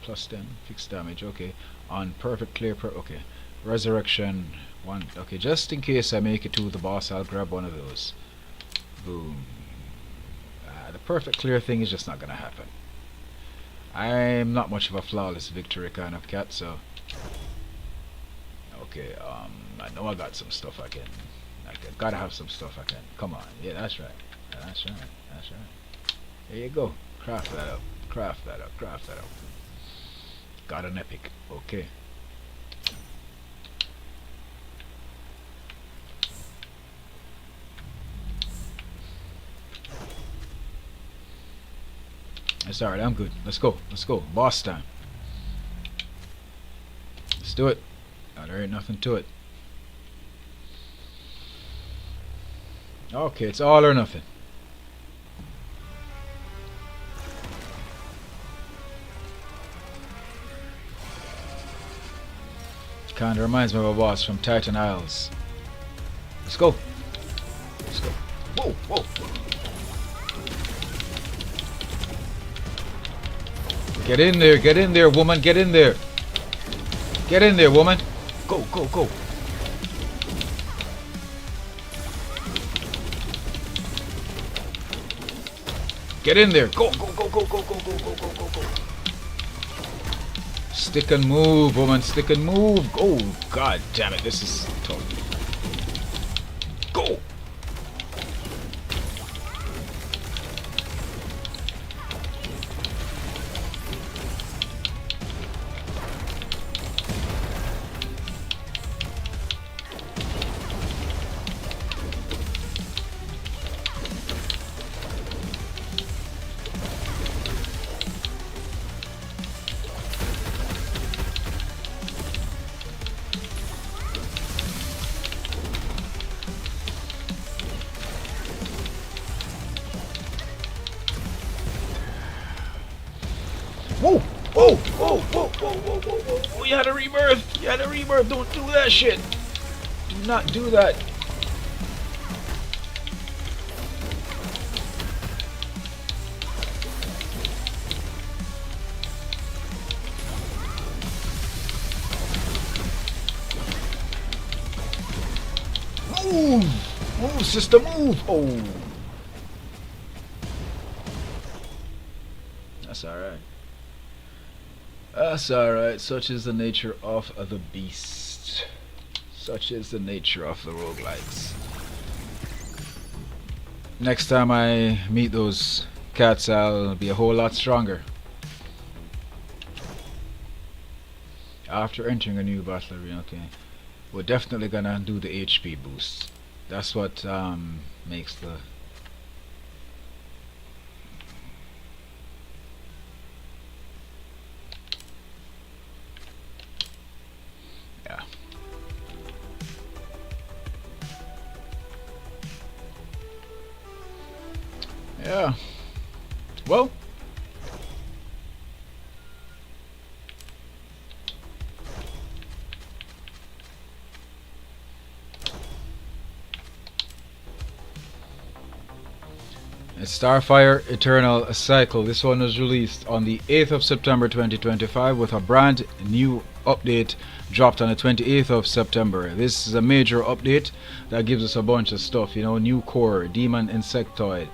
Speaker 7: plus 10 fixed damage. Okay. On perfect clear. Okay. Resurrection 1. Okay. Just in case I make it to the boss, I'll grab one of those. Boom. The perfect clear thing is just not gonna happen. I'm not much of a flawless victory kind of cat, so okay. I know I got some stuff I gotta have some stuff I can. Come on, yeah, that's right. That's right. That's right. There you go. Craft that up. Craft that up. Craft that up. Got an epic. Okay. It's alright, I'm good. Let's go. Let's go. Boss time. Let's do it. Oh, there ain't nothing to it. Okay, it's all or nothing. Kinda reminds me of a boss from Titan Isles. Let's go. Let's go. Whoa, whoa. Get in there, woman, get in there. Get in there, woman. Go, go, go. Get in there. Go, go, go, go, go, go, go, go, go, go, go. Stick and move, woman, stick and move. Oh, god damn it, this is tough. Go. Whoa! Whoa! Whoa! Whoa! Whoa! Whoa! Whoa! Whoa! You had a rebirth! You had a rebirth! Don't do that shit! Do not do that! Move! Move, sister, move! Oh! That's alright. That's alright. Such is the nature of the beast. Such is the nature of the roguelikes. Next time I meet those cats, I'll be a whole lot stronger. After entering a new battle arena, okay. We're definitely gonna do the HP boost. That's what makes the... Yeah. Yeah. Well, it's Starfire Eternal Cycle. This one was released on the 8th of September 2025 with a brand new update dropped on the 28th of September. This is a major update that gives us a bunch of stuff, you know, new core, demon insectoid,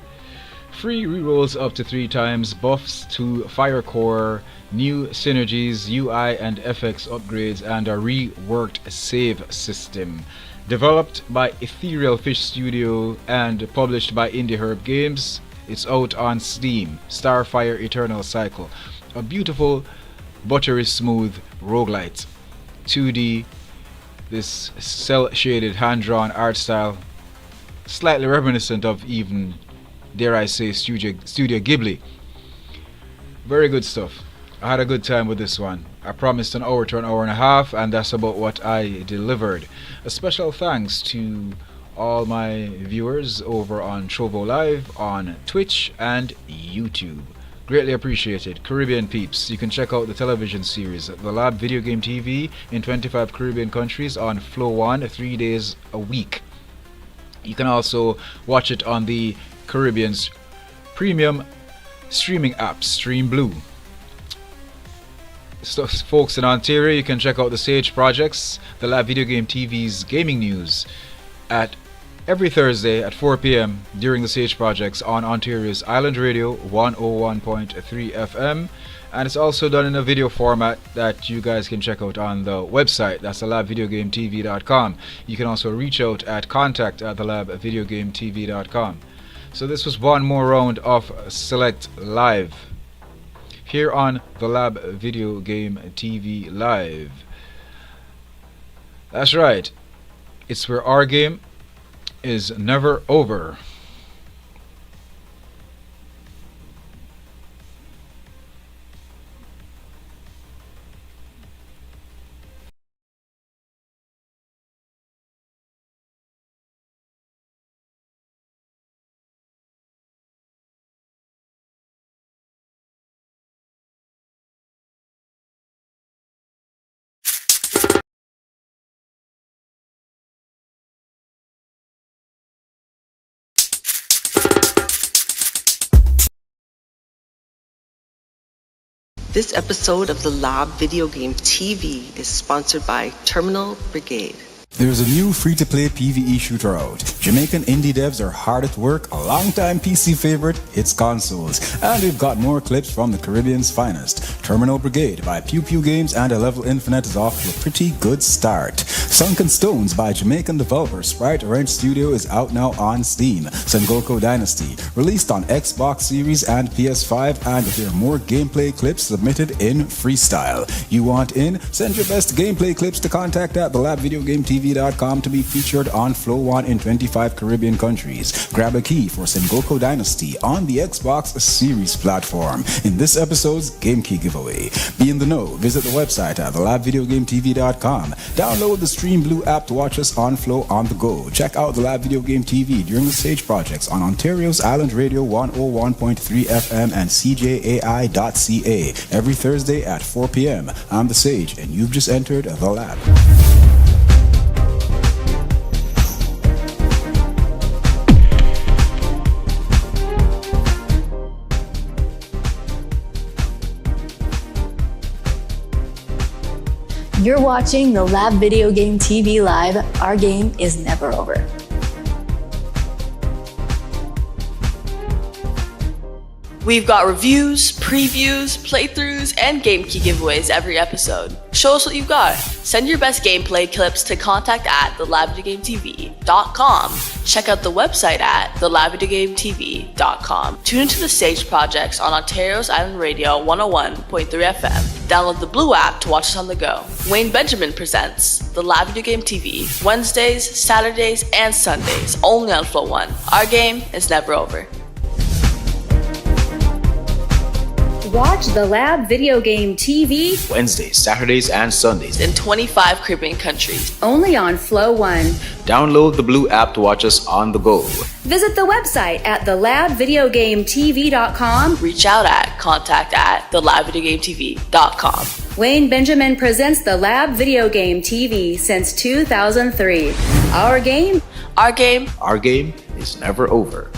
Speaker 7: free rerolls up to 3 times, buffs to fire core, new synergies, UI and FX upgrades, and a reworked save system. Developed by Ethereal Fish Studio and published by Indie Herb Games, it's out on Steam. Starfire Eternal Cycle. A beautiful, buttery smooth roguelite. 2D, this cel-shaded hand-drawn art style, slightly reminiscent of even, dare I say, Studio Ghibli. Very good stuff. I had a good time with this one. I promised an hour to an hour and a half, and that's about what I delivered. A special thanks to all my viewers over on Trovo Live, on Twitch and YouTube. Greatly appreciated. Caribbean peeps, you can check out the television series The Lab Video Game TV in 25 Caribbean countries on Flow One 3 days a week. You can also watch it on the Caribbean's premium streaming app, Stream Blue. So, folks in Ontario, you can check out the Sage Projects, the Lab Video Game TV's gaming news, at every Thursday at 4 p.m. during the Sage Projects on Ontario's Island Radio 101.3 FM, and it's also done in a video format that you guys can check out on the website. That's thelabvideogametv.com. You can also reach out at contact@thelabvideogametv.com. So this was one more round of Select Live here on the Lab Video Game TV Live. That's right. It's where our game is never over.
Speaker 5: This episode of the Lab Video Game TV is sponsored by Terminal Brigade.
Speaker 6: There's a new free-to-play PvE shooter out. Jamaican indie devs are hard at work, a long-time PC favorite hits consoles, and we've got more clips from the Caribbean's finest. Terminal Brigade by Pew Pew Games and A Level Infinite is off to a pretty good start. Sunken Stones by Jamaican developer Sprite Ranch Studio is out now on Steam. Sengoku Dynasty, released on Xbox Series and PS5, and there are more gameplay clips submitted in freestyle. You want in? Send your best gameplay clips to contact@thelabvideogametv.com to be featured on Flow One in 25 Caribbean countries. Grab a key for Sengoku Dynasty on the Xbox Series platform in this episode's Game Key giveaway. Be in the know. Visit the website at thelabvideogametv.com. Download the Stream Blue app to watch us on Flow on the go. Check out the Lab Video Game TV during the Sage Projects on Ontario's Island Radio 101.3 FM and CJAI.ca every Thursday at 4 p.m. I'm the Sage, and you've just entered the Lab.
Speaker 1: You're watching the Lab Video Game TV Live. Our game is never over.
Speaker 2: We've got reviews, previews, playthroughs, and game key giveaways every episode. Show us what you've got. Send your best gameplay clips to contact@thelabvideogametv.com. Check out the website at thelabvideogametv.com. Tune into the Sage Projects on Ontario's Island Radio 101.3 FM. Download the Blue app to watch us on the go. Wayne Benjamin presents the Lab Video Game TV, Wednesdays, Saturdays, and Sundays, only on Flow One. Our game is never over.
Speaker 3: Watch the Lab Video Game TV
Speaker 4: Wednesdays, Saturdays, and Sundays
Speaker 2: in 25 Caribbean countries.
Speaker 3: only on Flow One.
Speaker 4: Download the Blue app to watch us on the go.
Speaker 3: Visit the website at thelabvideogametv.com.
Speaker 2: Reach out at contact@thelabvideogametv.com.
Speaker 3: Wayne Benjamin presents the Lab Video Game TV since 2003. Our game
Speaker 4: is never over.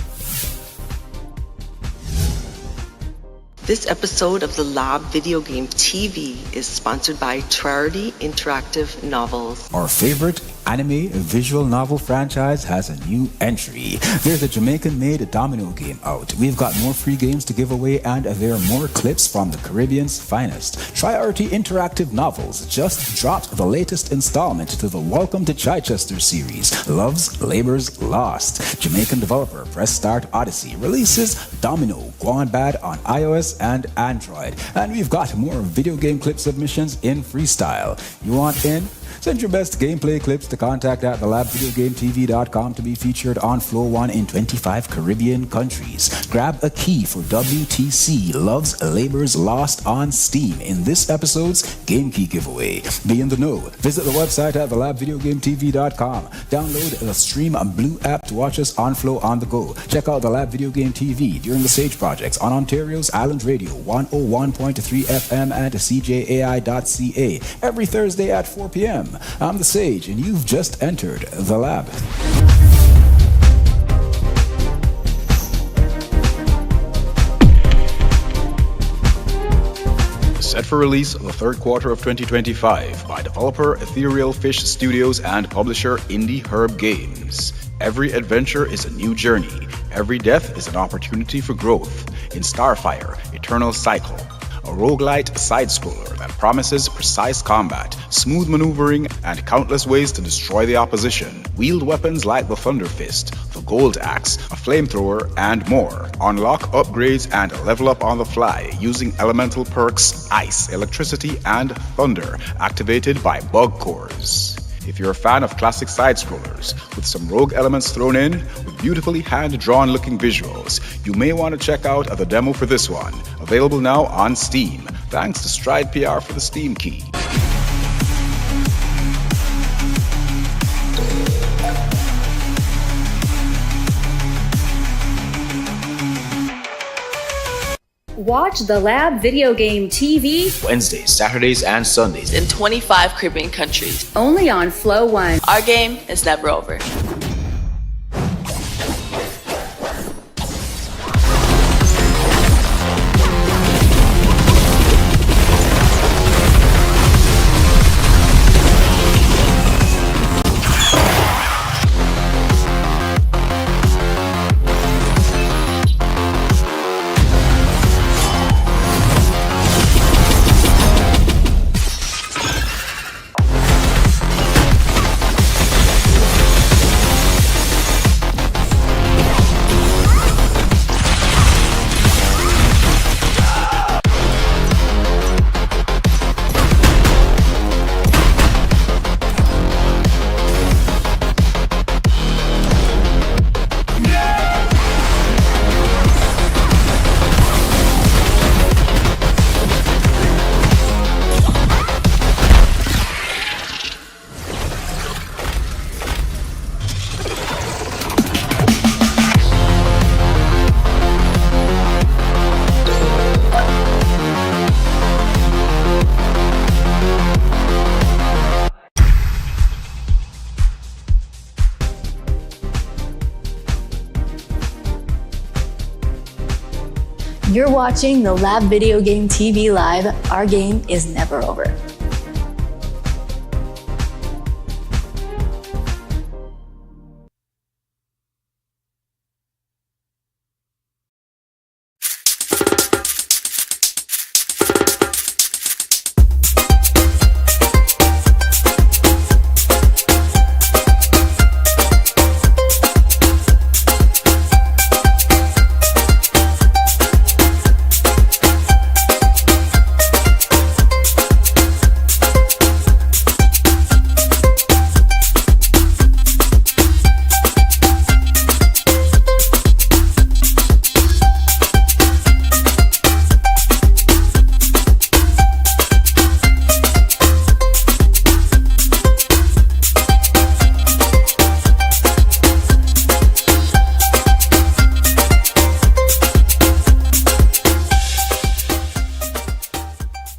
Speaker 5: This episode of the Lab Video Game TV is sponsored by Trarity Interactive Novels.
Speaker 6: Our favorite anime visual novel franchise has a new entry. There's a Jamaican-made domino game out. We've got more free games to give away, and there are more clips from the Caribbean's finest. Triarty Interactive Novels just dropped the latest installment to the Welcome to Chichester series, Love's Labour's Lost. Jamaican developer Press Start Odyssey releases Domino Gone Bad on iOS and Android. And we've got more video game clip submissions in freestyle. You want in? Send your best gameplay clips to contact at thelabvideogametv.com to be featured on Flow 1 in 25 Caribbean countries. Grab a key for WTC Love's Labour's Lost on Steam in this episode's Game Key giveaway. Be in the know. Visit the website at thelabvideogametv.com. Download the Stream Blue app to watch us on Flow on the go. Check out the Lab Video Game TV during the Sage Projects on Ontario's Island Radio 101.3 FM and CJAI.ca every Thursday at 4 p.m. I'm the Sage, and you've just entered the lab.
Speaker 4: Set for release the third quarter of 2025 by developer Ethereal Fish Studios and publisher Indie Herb Games. Every adventure is a new journey. Every death is an opportunity for growth. In Starfire, Eternal Cycle, a roguelite side-scroller that promises precise combat, smooth maneuvering, and countless ways to destroy the opposition. Wield weapons like the Thunder Fist, the Gold Axe, a flamethrower, and more. Unlock upgrades and level up on the fly using elemental perks Ice, Electricity, and Thunder, activated by bug cores. If you're a fan of classic side-scrollers, with some rogue elements thrown in, with beautifully hand-drawn looking visuals, you may want to check out the demo for this one, available now on Steam, thanks to Stride PR for the Steam key.
Speaker 3: Watch the Lab Video Game TV
Speaker 8: Wednesdays, Saturdays, and Sundays
Speaker 2: in 25 Caribbean countries.
Speaker 3: only on Flow 1.
Speaker 2: Our game is never over.
Speaker 1: You're watching the Lab Video Game TV Live. Our game is never over.